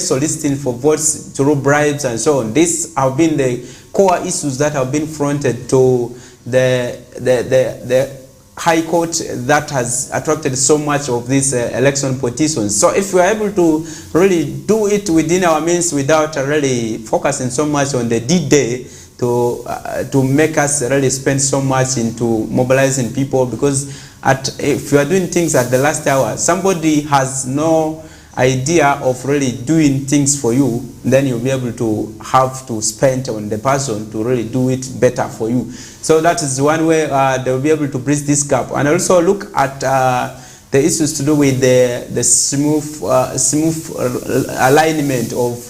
soliciting for votes through bribes and so on. These have been the core issues that have been fronted to the High Court that has attracted so much of these election petitions. So if we are able to really do it within our means without really focusing so much on the D-Day to make us really spend so much into mobilizing people, because if you are doing things at the last hour, somebody has no idea of really doing things for you, then you'll be able to have to spend on the person to really do it better for you. So that is one way they'll be able to bridge this gap. And also look at the issues to do with the smooth alignment of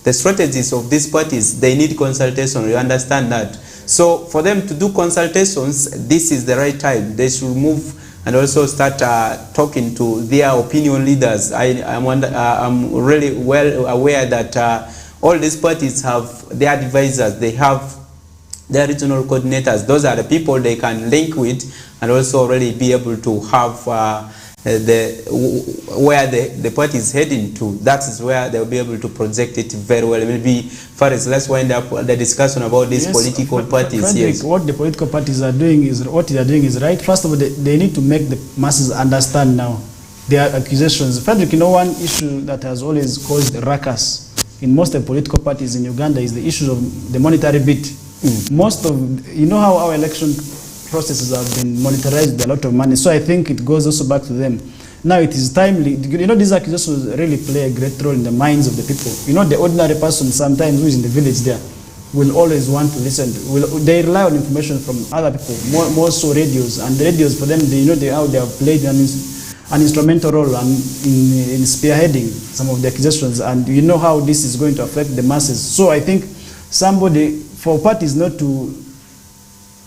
the strategies of these parties. They need consultation, you understand that. So for them to do consultations, this is the right time. They should move and also start talking to their opinion leaders. I'm really well aware that all these parties have their advisors, they have their regional coordinators. Those are the people they can link with and also really be able to have where the party is heading to. That is where they'll be able to project it very well. Maybe first, let's wind up the discussion about these political parties. Frederick, yes. What the political parties are doing is right. First of all, they need to make the masses understand now their accusations. Frederick, one issue that has always caused ruckus in most of the political parties in Uganda is the issue of the monetary bit. Most of, how our election processes have been monetized with a lot of money. So I think it goes also back to them. Now it is timely. These accusations really play a great role in the minds of the people. The ordinary person sometimes who is in the village there will always want to listen. They rely on information from other people, more so radios. And the radios for them, how they have played an instrumental role in spearheading some of the accusations. And how this is going to affect the masses. So I think for parties not to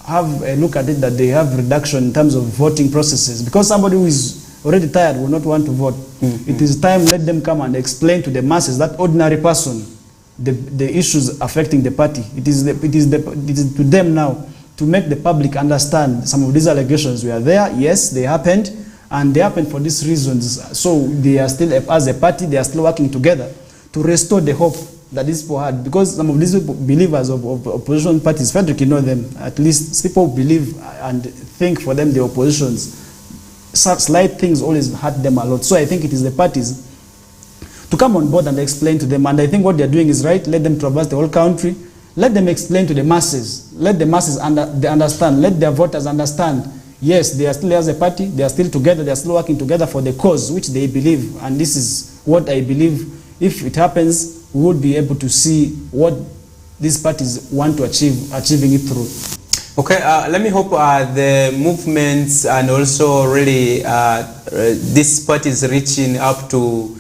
have a look at it that they have reduction in terms of voting processes, because somebody who is already tired will not want to vote. It is time, let them come and explain to the masses, that ordinary person, the issues affecting the party. It is to them now to make the public understand some of these allegations were there. Yes, they happened, and they happened for these reasons. So they are still, as a party, they are still working together to restore the hope that these people had, because some of these believers of opposition parties, Frederick, them, at least people believe and think for them the oppositions, slight things always hurt them a lot. So I think it is the parties to come on board and explain to them, and I think what they're doing is right. Let them traverse the whole country, let them explain to the masses, let the masses understand, let their voters understand, yes, they are still as a party, they are still together, they are still working together for the cause which they believe, and this is what I believe. If it happens, we would be able to see what these parties want to achieving it through. Okay, let me hope the movements and also really this parties reaching up to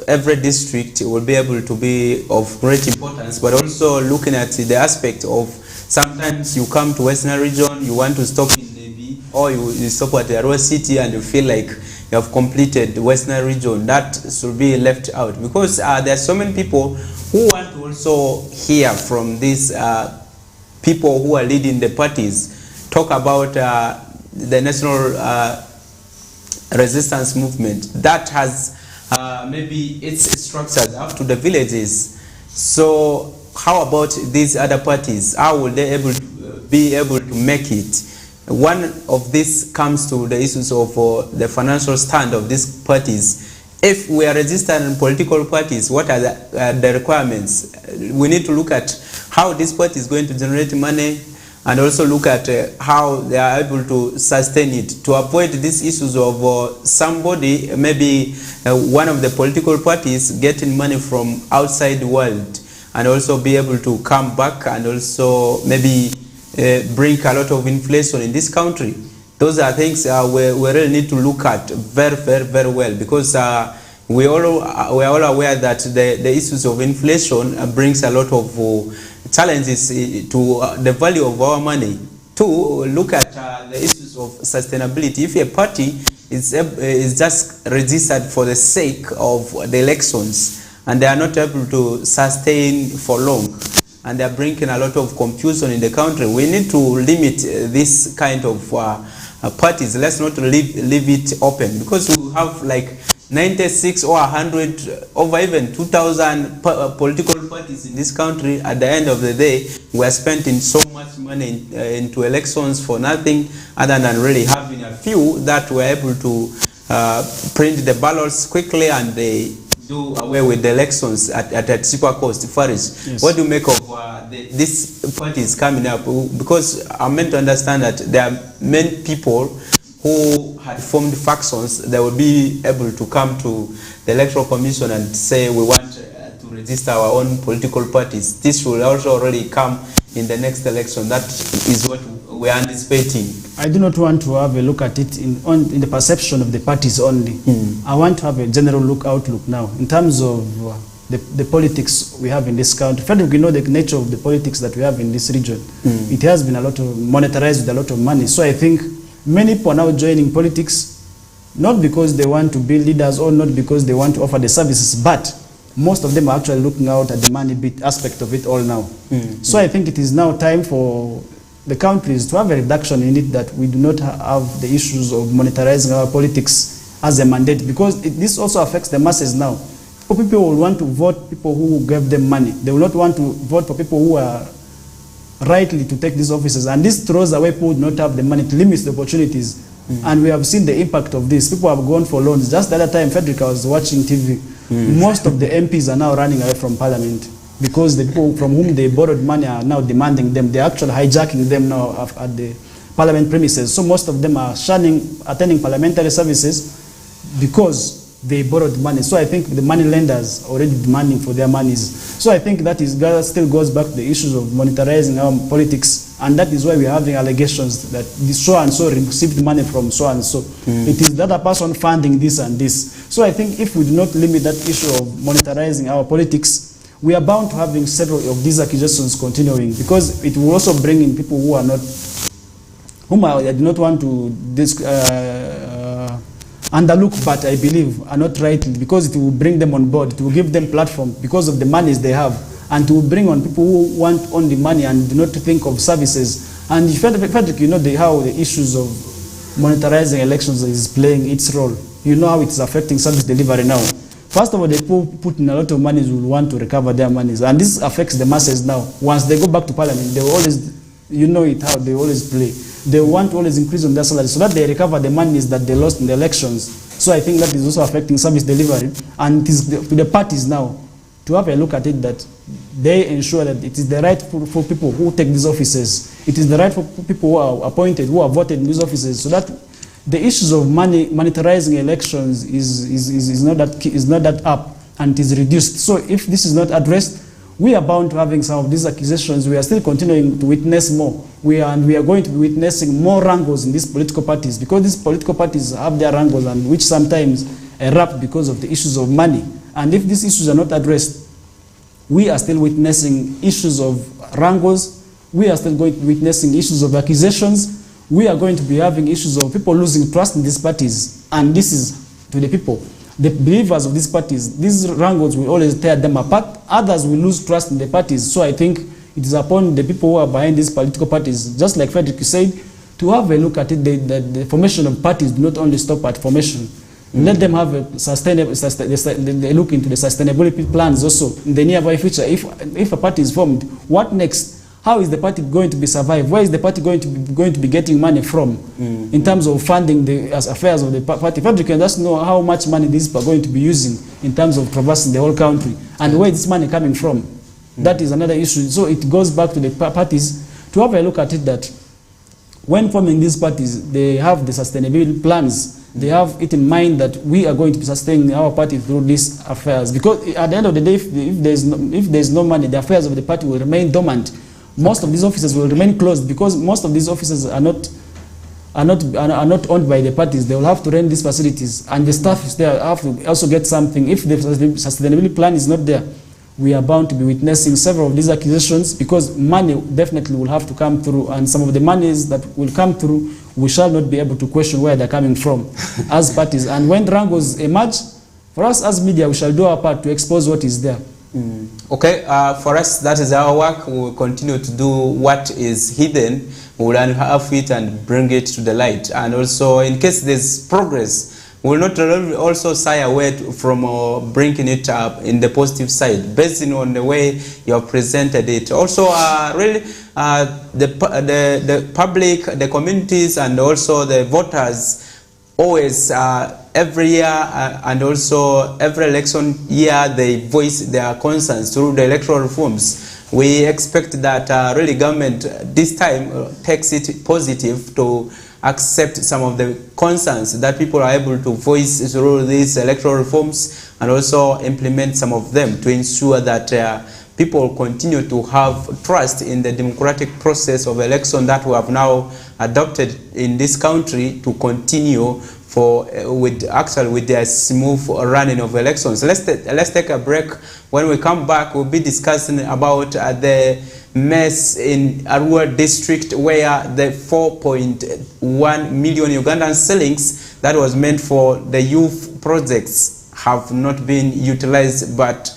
every district will be able to be of great importance, but also looking at the aspect of sometimes you come to Westnile region, you want to stop in Navy, or you stop at the Arua city and you feel like you have completed the Westnile region. That should be left out, because there are so many people who want to also hear from these people who are leading the parties talk about the national resistance movement that has maybe its structures up to the villages. So how about these other parties? How will they be able to make it? One of this comes to the issues of the financial stand of these parties. If we are resistant political parties, what are the requirements? We need to look at how this party is going to generate money, and also look at how they are able to sustain it, to avoid these issues of somebody, maybe one of the political parties getting money from outside the world, and also be able to come back and also maybe bring a lot of inflation in this country. Those are things we really need to look at very, very, very well, because we are all aware that the issues of inflation brings a lot of challenges to the value of our money. To look at the issues of sustainability. If a party is just registered for the sake of the elections and they are not able to sustain for long, and they are bringing a lot of confusion in the country, we need to limit this kind of parties. Let's not leave it open, because we have like 96 or 100, over even 2,000 political parties in this country. At the end of the day, we are spending so much money into elections for nothing other than really having a few that were able to print the ballots quickly and they do away with the elections at a cheaper cost. Faris, yes. What do you make of these parties coming up? Because I'm meant to understand that there are many people who had formed factions. They will be able to come to the Electoral Commission and say we want to register our own political parties. This will also already come in the next election. That is what we are anticipating. I do not want to have a look at it in the perception of the parties only. I want to have a general outlook now in terms of the politics we have in this country. Frederick, we know the nature of the politics that we have in this region. It has been a lot of monetized with a lot of money. So I think many people are now joining politics, not because they want to be leaders or not because they want to offer the services, but most of them are actually looking out at the money bit aspect of it all now. So I think it is now time for the countries to have a reduction in it, that we do not have the issues of monetizing our politics as a mandate, because this also affects the masses now. People will want to vote people who gave them money. They will not want to vote for people who are rightly to take these offices, and this throws away people who do not have the money, to limit the opportunities. And we have seen the impact of this. People have gone for loans. Just the other time, Frederick, I was watching TV. Most of the MPs are now running away from Parliament because the people from whom they borrowed money are now demanding them. They're actually hijacking them now at the Parliament premises. So most of them are shunning attending parliamentary services because they borrowed money. So I think the money lenders are already demanding for their monies. So I think that still goes back to the issues of monetizing our politics, and that is why we are having allegations that this so and so received money from so and so. It is the other person funding this and this. So I think if we do not limit that issue of monetizing our politics, we are bound to having several of these accusations continuing, because it will also bring in people who are not, whom I do not want to underlook, but I believe are not right, because it will bring them on board, it will give them platform because of the monies they have, and to bring on people who want only money and do not think of services. And Frederick, you know how the issues of monetizing elections is playing its role. You know how it is affecting service delivery now. First of all, the people put in a lot of money will want to recover their monies, and this affects the masses now. Once they go back to Parliament, they always, you know it how they always play. They want to always increase on their salary so that they recover the monies that they lost in the elections. So I think that is also affecting service delivery, and it is to the parties now to have a look at it, that they ensure that it is the right for people who take these offices. It is the right for people who are appointed, who are voted in these offices, so that the issues of monetizing elections is not that up. and it is reduced. So if this is not addressed, we are bound to having some of these accusations. We are still continuing to witness more. We are going to be witnessing more wrangles in these political parties, because these political parties have their wrangles, and which sometimes erupt because of the issues of money. And if these issues are not addressed, we are still witnessing issues of wrangles. We are still going to be witnessing issues of accusations. We are going to be having issues of people losing trust in these parties. And this is to the people. The believers of these parties, these wrangles will always tear them apart. Others will lose trust in the parties. So I think it is upon the people who are behind these political parties, just like Frederick said, to have a look at it. The formation of parties do not only stop at formation. Let them have a sustainable, they look into the sustainability plans also in the nearby future. If a party is formed, what next? How is the party going to be survived? Where is the party going to be getting money from in terms of funding the affairs of the party? Frederick can just know how much money these people are going to be using in terms of traversing the whole country, and where is this money coming from? That is another issue. So it goes back to the parties to have a look at it, that when forming these parties, they have the sustainability plans. They have it in mind that we are going to be sustaining our party through these affairs. Because at the end of the day, if there is no money, the affairs of the party will remain dormant. Most of these offices will remain closed, because most of these offices are not owned by the parties. They will have to rent these facilities, and the staff is there have to also get something. If the sustainability plan is not there, we are bound to be witnessing several of these accusations, because money definitely will have to come through, and some of the monies that will come through, we shall not be able to question where they're coming from as parties. And when wrangles emerge, for us as media, we shall do our part to expose what is there. Okay, for us, that is our work. We will continue to do what is hidden. We will unhalf it and bring it to the light. And also, in case there's progress, we will not also shy away from bringing it up in the positive side, based on the way you have presented it. Also, really, the public, the communities, and also the voters always, every year and also every election year, they voice their concerns through the electoral reforms. We expect that really government this time takes it positive to accept some of the concerns that people are able to voice through these electoral reforms, and also implement some of them to ensure that people continue to have trust in the democratic process of election that we have now adopted in this country, to continue with their smooth running of elections. Let's take a break. When we come back, we'll be discussing about the mess in Arua district, where the 4.1 million Ugandan shillings that was meant for the youth projects have not been utilized, but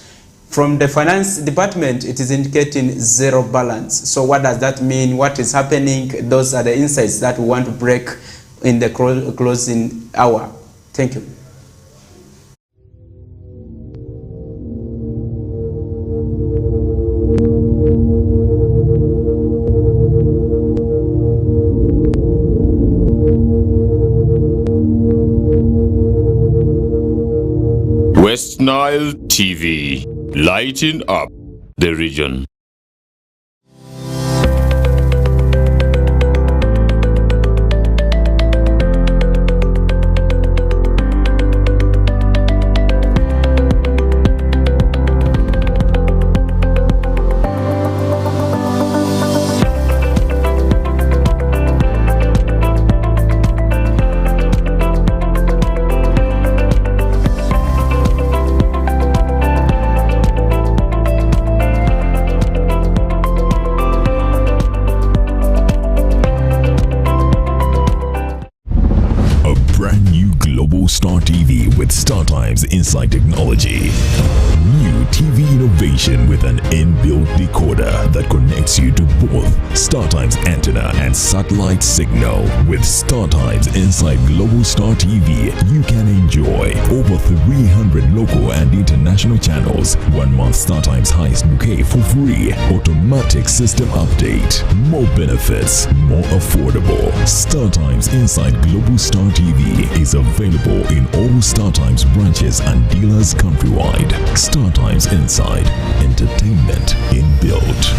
from the finance department, it is indicating zero balance. So what does that mean? What is happening? Those are the insights that we want to break in the closing hour. Thank you. Westnile TV, lighting up the region. Star TV with StarTimes Inside Technology. New TV innovation with an inbuilt decoder that connects you to both StarTimes antenna and satellite signal. With StarTimes Inside Global Star TV, you can enjoy over 300 local and international channels, 1 month StarTimes highest bouquet for free, automatic system update, more benefits, more affordable. StarTimes Inside Global Star TV is available in all StarTimes branches and dealers countrywide. StarTimes Inside, entertainment inbuilt.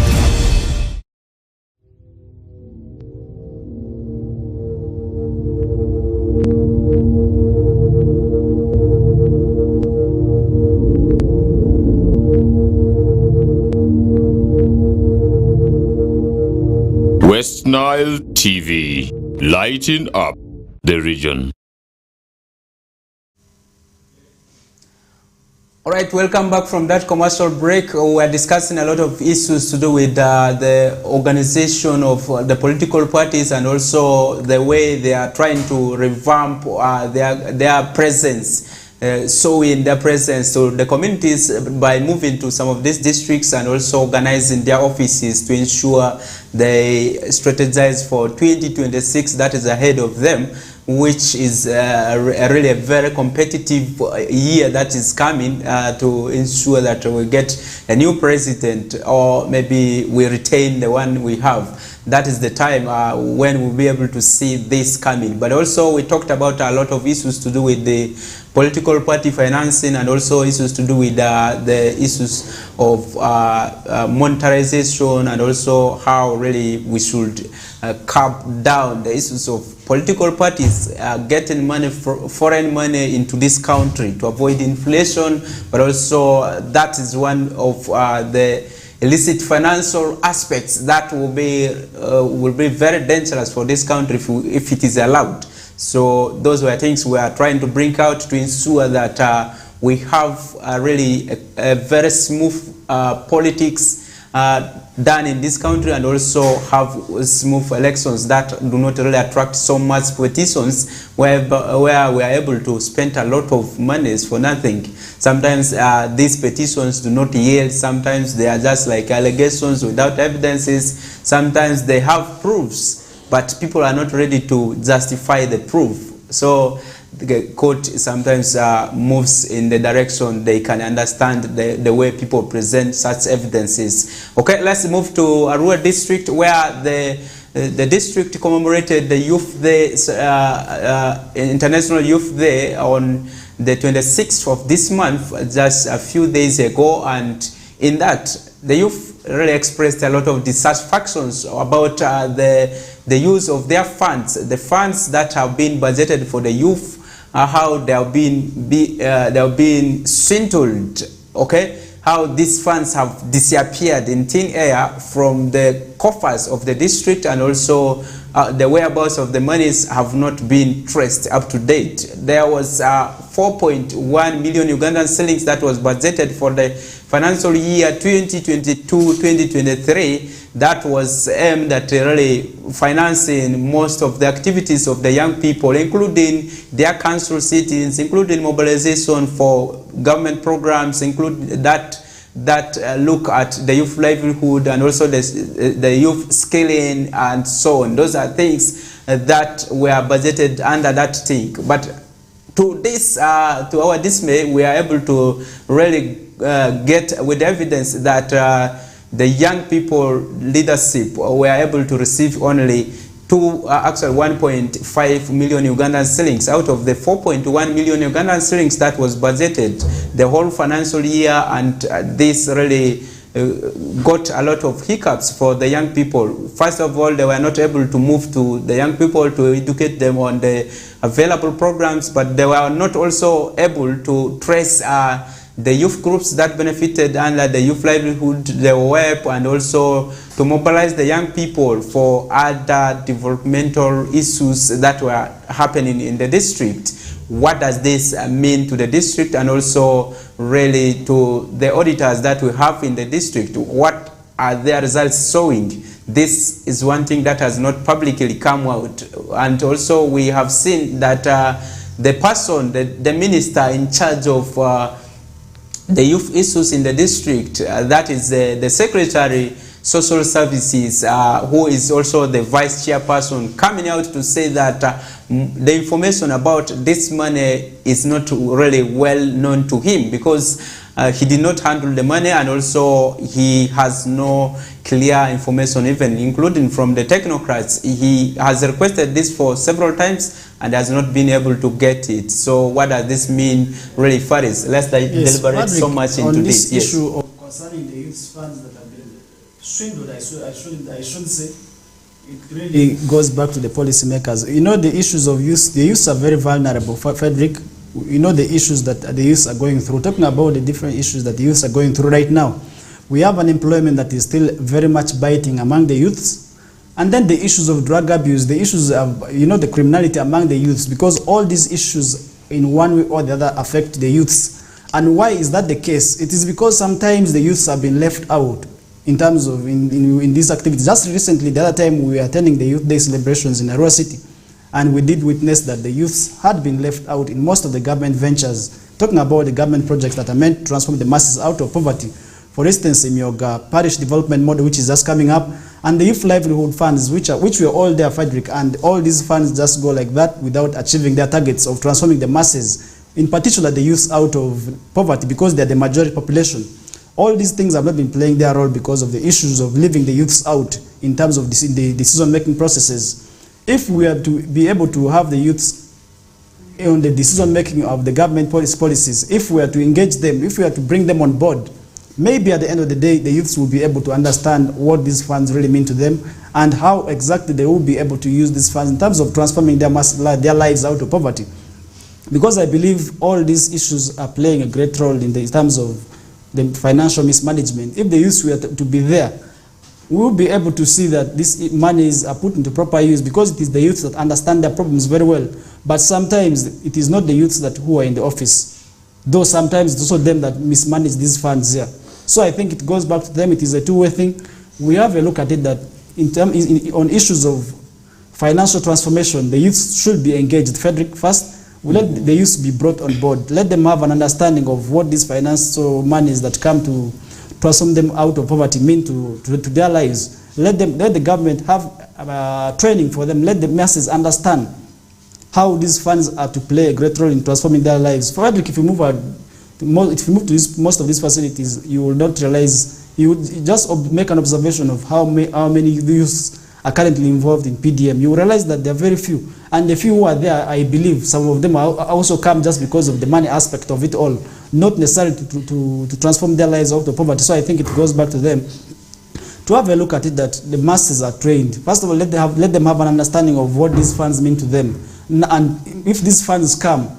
Westnile TV, lighting up the region. All right, welcome back from that commercial break. We are discussing a lot of issues to do with the organization of the political parties and also the way they are trying to revamp their presence. Showing their presence to the communities by moving to some of these districts and also organizing their offices to ensure they strategize for 2026 that is ahead of them, which is really a very competitive year that is coming to ensure that we get a new president or maybe we retain the one we have. That is the time when we'll be able to see this coming. But also we talked about a lot of issues to do with the political party financing and also issues to do with the issues of monetarization and also how really we should curb down the issues of political parties getting money, foreign money into this country to avoid inflation, but also that is one of the illicit financial aspects that will be very dangerous for this country if it is allowed. So those were things we are trying to bring out to ensure that we have really a very smooth politics done in this country and also have smooth elections that do not really attract so much petitions where we are able to spend a lot of monies for nothing. Sometimes these petitions do not yield, sometimes they are just like allegations without evidences, sometimes they have proofs but people are not ready to justify the proof. So the court sometimes moves in the direction they can understand the way people present such evidences. Okay, let's move to Arua district where the district commemorated the Youth Day, International Youth Day on the 26th of this month, just a few days ago, and in that the youth really expressed a lot of dissatisfactions about the use of their funds, the funds that have been budgeted for the youth, how they have been swindled, okay? How these funds have disappeared in thin air from the coffers of the district, and also the whereabouts of the monies have not been traced up to date. There was 4.1 million Ugandan shillings that was budgeted for the financial year 2022-2023 that was aimed at really financing most of the activities of the young people, including their council sittings, including mobilization for government programs, including that look at the youth livelihood and also the youth skilling and so on. Those are things that were budgeted under that thing. But to our dismay, we are able to really get with evidence that the young people leadership were able to receive only 1.5 million Ugandan shillings out of the 4.1 million Ugandan shillings that was budgeted the whole financial year, and this really got a lot of hiccups for the young people. First of all, they were not able to move to the young people to educate them on the available programs, but they were not also able to trace the youth groups that benefited under the youth livelihood, the WEP, and also to mobilize the young people for other developmental issues that were happening in the district. What does this mean to the district and also really to the auditors that we have in the district? What are their results showing? This is one thing that has not publicly come out. And also we have seen that the person, the minister in charge of the youth issues in the district, that is the Secretary Social Services, who is also the Vice Chairperson, coming out to say that the information about this money is not really well known to him because he did not handle the money, and also he has no clear information, even including from the technocrats. He has requested this for several times and has not been able to get it. So what does this mean really, Faris? Let's deliberate so much into this. Issue of concerning the youth funds that have been swindled, I shouldn't say. It really goes back to the policymakers. You know, the issues of youth, the youths are very vulnerable. Frederick, you know the issues that the youths are going through. Talking about the different issues that the youths are going through right now. We have unemployment that is still very much biting among the youths. And then the issues of drug abuse, the issues of, you know, the criminality among the youths, because all these issues in one way or the other affect the youths. And why is that the case? It is because sometimes the youths have been left out in terms of in these activities. Just recently, the other time we were attending the Youth Day celebrations in Arua City, and we did witness that the youths had been left out in most of the government ventures, talking about the government projects that are meant to transform the masses out of poverty. For instance, in Myoga Parish Development Model, which is just coming up, and the Youth Livelihood Funds, which were all there, Frederick, and all these funds just go like that without achieving their targets of transforming the masses, in particular the youth, out of poverty, because they are the majority population. All these things have not been playing their role because of the issues of leaving the youths out in terms of the decision-making processes. If we are to be able to have the youths on the decision-making of the government policies, if we are to engage them, if we are to bring them on board, maybe at the end of the day, the youths will be able to understand what these funds really mean to them and how exactly they will be able to use these funds in terms of transforming their lives out of poverty. Because I believe all these issues are playing a great role in terms of the financial mismanagement. If the youths were to be there, we will be able to see that these monies are put into proper use, because it is the youths that understand their problems very well. But sometimes it is not the youths who are in the office, though sometimes it's also them that mismanage these funds here. So I think it goes back to them. It is a two-way thing. We have a look at it that on issues of financial transformation, the youths should be engaged. Frederick, first, we let the youth be brought on board. Let them have an understanding of what these financial monies that come to transform them out of poverty mean to their lives. Let the government have training for them. Let the masses understand how these funds are to play a great role in transforming their lives. Frederick, if you move to most of these facilities, you will not realize, you would just make an observation of how many youths are currently involved in PDM. You will realize that there are very few. And the few who are there, I believe some of them also come just because of the money aspect of it all, not necessarily to transform their lives out of poverty. So I think it goes back to them to have a look at it that the masses are trained. First of all, let them have an understanding of what these funds mean to them. And if these funds come,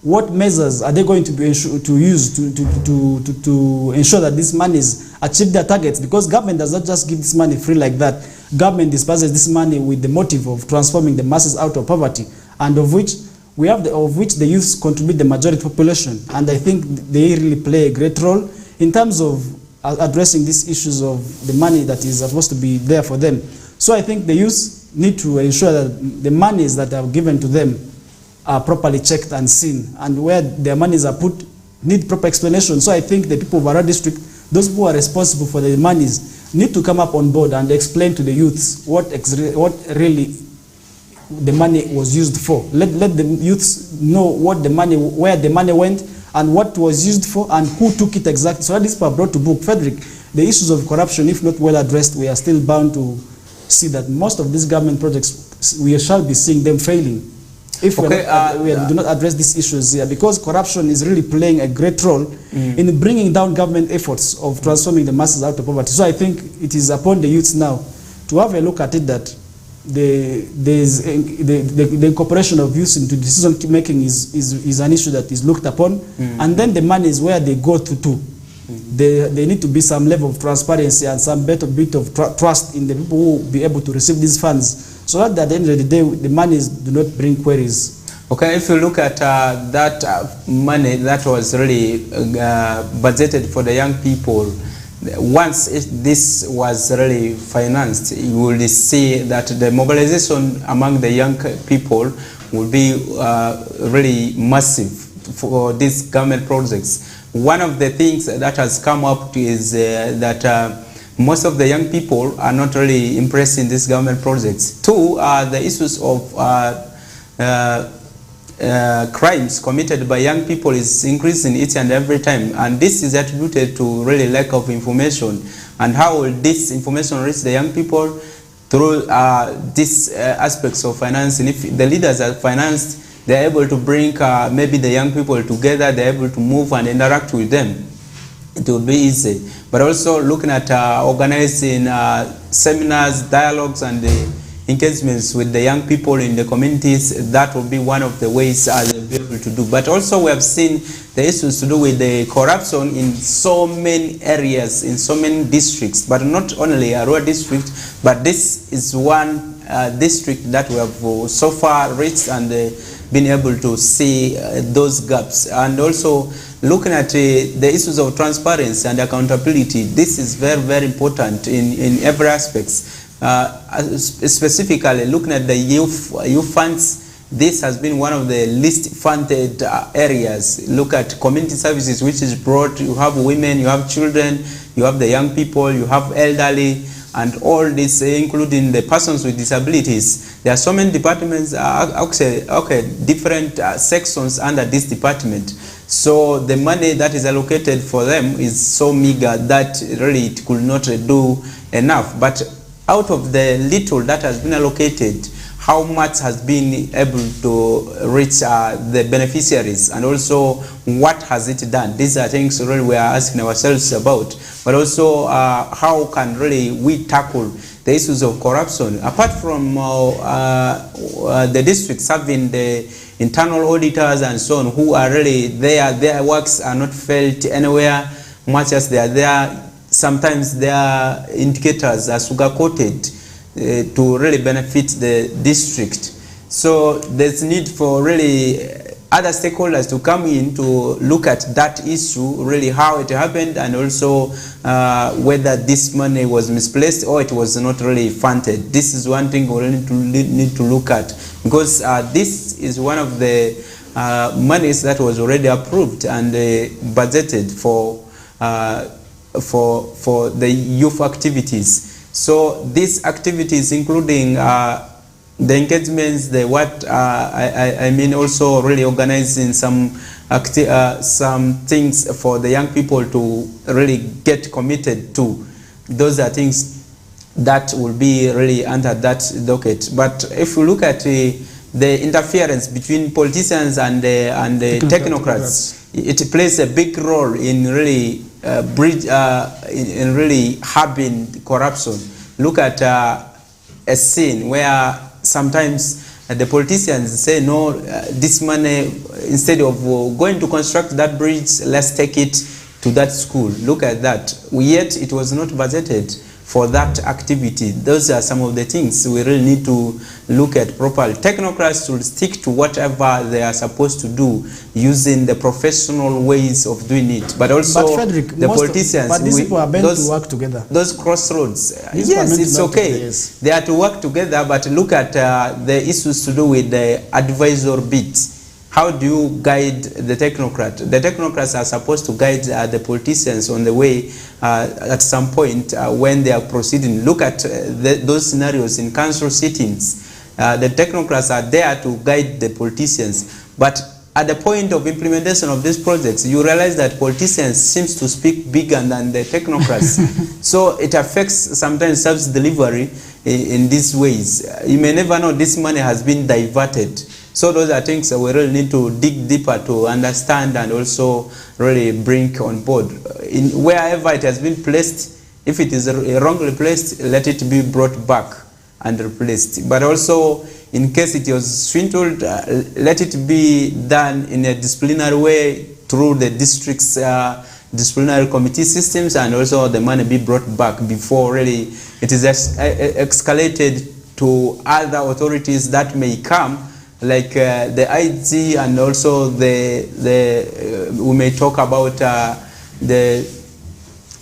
what measures are they going to be to use to ensure that these monies achieve their targets? Because government does not just give this money free like that. Government disperses this money with the motive of transforming the masses out of poverty, and of which the youths contribute the majority population. And I think they really play a great role in terms of addressing these issues of the money that is supposed to be there for them. So I think the youths need to ensure that the monies that are given to them are properly checked and seen, and where their monies are put need proper explanation. So I think the people of Arua district, those who are responsible for the monies, need to come up on board and explain to the youths what really the money was used for. Let the youths know what the money, where the money went, and what was used for, and who took it exactly. So that is brought to book. Frederick, the issues of corruption, if not well addressed, we are still bound to see that most of these government projects, we shall be seeing them failing if we do not address these issues here, because corruption is really playing a great role in bringing down government efforts of transforming the masses out of poverty. So I think it is upon the youths now to have a look at it that the incorporation of youth into decision making is an issue that is looked upon, and then the money is where they go to. There need to be some level of transparency and some bit of trust in the people who will be able to receive these funds, so that at the end of the day, the monies do not bring queries. Okay, if you look at that money that was really budgeted for the young people, once this was really financed, you will see that the mobilization among the young people will be really massive for these government projects. One of the things that has come up is that most of the young people are not really impressed in these government projects. Two, the issues of crimes committed by young people is increasing each and every time, and this is attributed to really lack of information. And how will this information reach the young people? Through these aspects of financing. If the leaders are financed, they're able to bring maybe the young people together, they're able to move and interact with them. It will be easy. But also looking at organizing seminars, dialogues, and engagements with the young people in the communities. That will be one of the ways they'll be able to do. But also we have seen the issues to do with the corruption in so many areas, in so many districts, but not only Arua district, but this is one district that we have so far reached and been able to see those gaps. And also looking at the issues of transparency and accountability, this is very, very important in every aspect. Specifically looking at the youth funds, this has been one of the least funded areas. Look at community services, which is broad. You have women, you have children, you have the young people, you have elderly, and all this, including the persons with disabilities. There are so many departments, different sections under this department. So the money that is allocated for them is so meager that really it could not do enough. But out of the little that has been allocated, how much has been able to reach the beneficiaries, and also what has it done? These are things really we are asking ourselves about. But also how can really we tackle the issues of corruption? Apart from the districts having the internal auditors and so on, who are really there, their works are not felt anywhere, much as they are there. Sometimes their indicators are sugar-coated to really benefit the district. So there's need for really other stakeholders to come in to look at that issue, really how it happened, and also whether this money was misplaced or it was not really funded. This is one thing we really need to look at, because this is one of the monies that was already approved and budgeted for the youth activities. So these activities, including the engagements, the what I mean, also really organizing some things for the young people to really get committed to. Those are things that will be really under that docket. But if you look at the interference between politicians and the technocrats, it plays a big role in really in really having corruption. Look at a scene where sometimes the politicians say, no, this money, instead of going to construct that bridge, let's take it to that school. Look at that. Yet it was not budgeted for that activity. Those are some of the things we really need to look at properly. Technocrats will stick to whatever they are supposed to do using the professional ways of doing it. But also Frederick, the politicians, but these people are meant to work together. Those crossroads, yes, it's okay. Yes. They are to work together, but look at the issues to do with the advisor bit. How do you guide the technocrat? The technocrats are supposed to guide the politicians on the way at some point when they are proceeding. Look at those scenarios in council sittings. The technocrats are there to guide the politicians. But at the point of implementation of these projects, you realize that politicians seem to speak bigger than the technocrats. So it affects sometimes service delivery in these ways. You may never know this money has been diverted. So those are things that we really need to dig deeper to understand and also really bring on board. Wherever it has been placed, if it is wrongly placed, let it be brought back and replaced. But also, in case it was swindled, let it be done in a disciplinary way through the district's disciplinary committee systems, and also the money be brought back before really it is escalated to other authorities that may come, like the IG, and also we may talk about the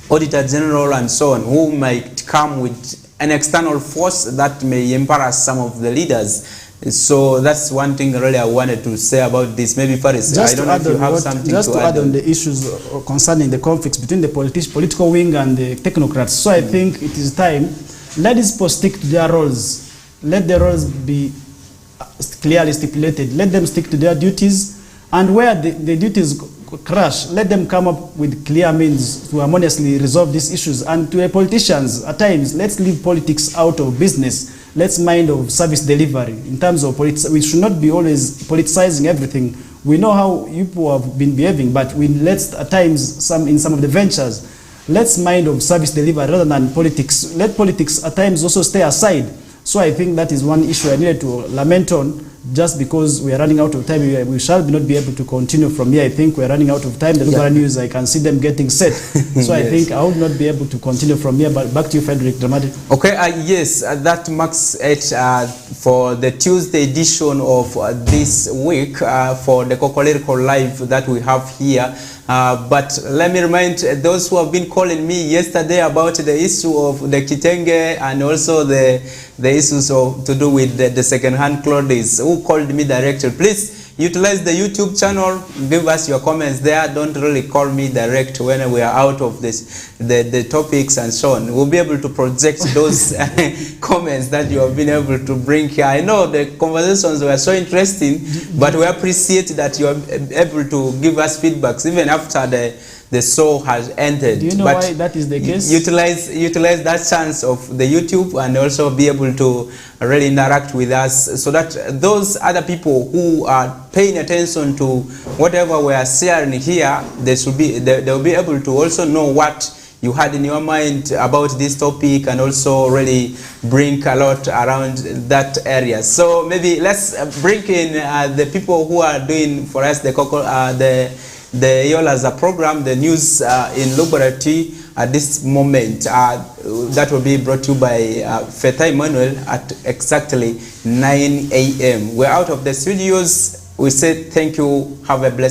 Auditor General and so on, who might come with an external force that may embarrass some of the leaders. So that's one thing really I wanted to say about this. Maybe Faris, I don't know if you have something to add. Just to add on the issues concerning the conflicts between the political wing and the technocrats. So I think it is time, let these people stick to their roles. Let their roles be clearly stipulated. Let them stick to their duties, and where the duties crash, let them come up with clear means to harmoniously resolve these issues. And to the politicians, at times, let's leave politics out of business. Let's mind of service delivery. In terms of politics, we should not be always politicizing everything. We know how people have been behaving, but let's at times, in some of the ventures, let's mind of service delivery rather than politics. Let politics at times also stay aside, So I think that is one issue I needed to lament on. Just because we are running out of time, we shall not be able to continue from here. I think we are running out of time. The Luganda News, I can see them getting set. So I think I would not be able to continue from here. But back to you, Frederick. Dramatic. Okay, yes, that marks it for the Tuesday edition of this week for the KOKOLIRIKO Live that we have here. But let me remind those who have been calling me yesterday about the issue of the kitenge and also the issues of to do with the second-hand clothes, who called me directly. Please utilize the YouTube channel, give us your comments there. Don't really call me direct when we are out of this, the topics and so on. We'll be able to project those comments that you have been able to bring here. I know the conversations were so interesting, but we appreciate that you are able to give us feedbacks even after the show has ended. Do you know why that is the case? Utilize that chance of the YouTube and also be able to really interact with us, so that those other people who are paying attention to whatever we are sharing here, they'll be able to also know what you had in your mind about this topic and also really bring a lot around that area. So maybe let's bring in the people who are doing for us the Yolaza program, the news in Liberty at this moment. That will be brought to you by Feta Emmanuel at exactly 9 a.m. We're out of the studios. We say thank you. Have a blessed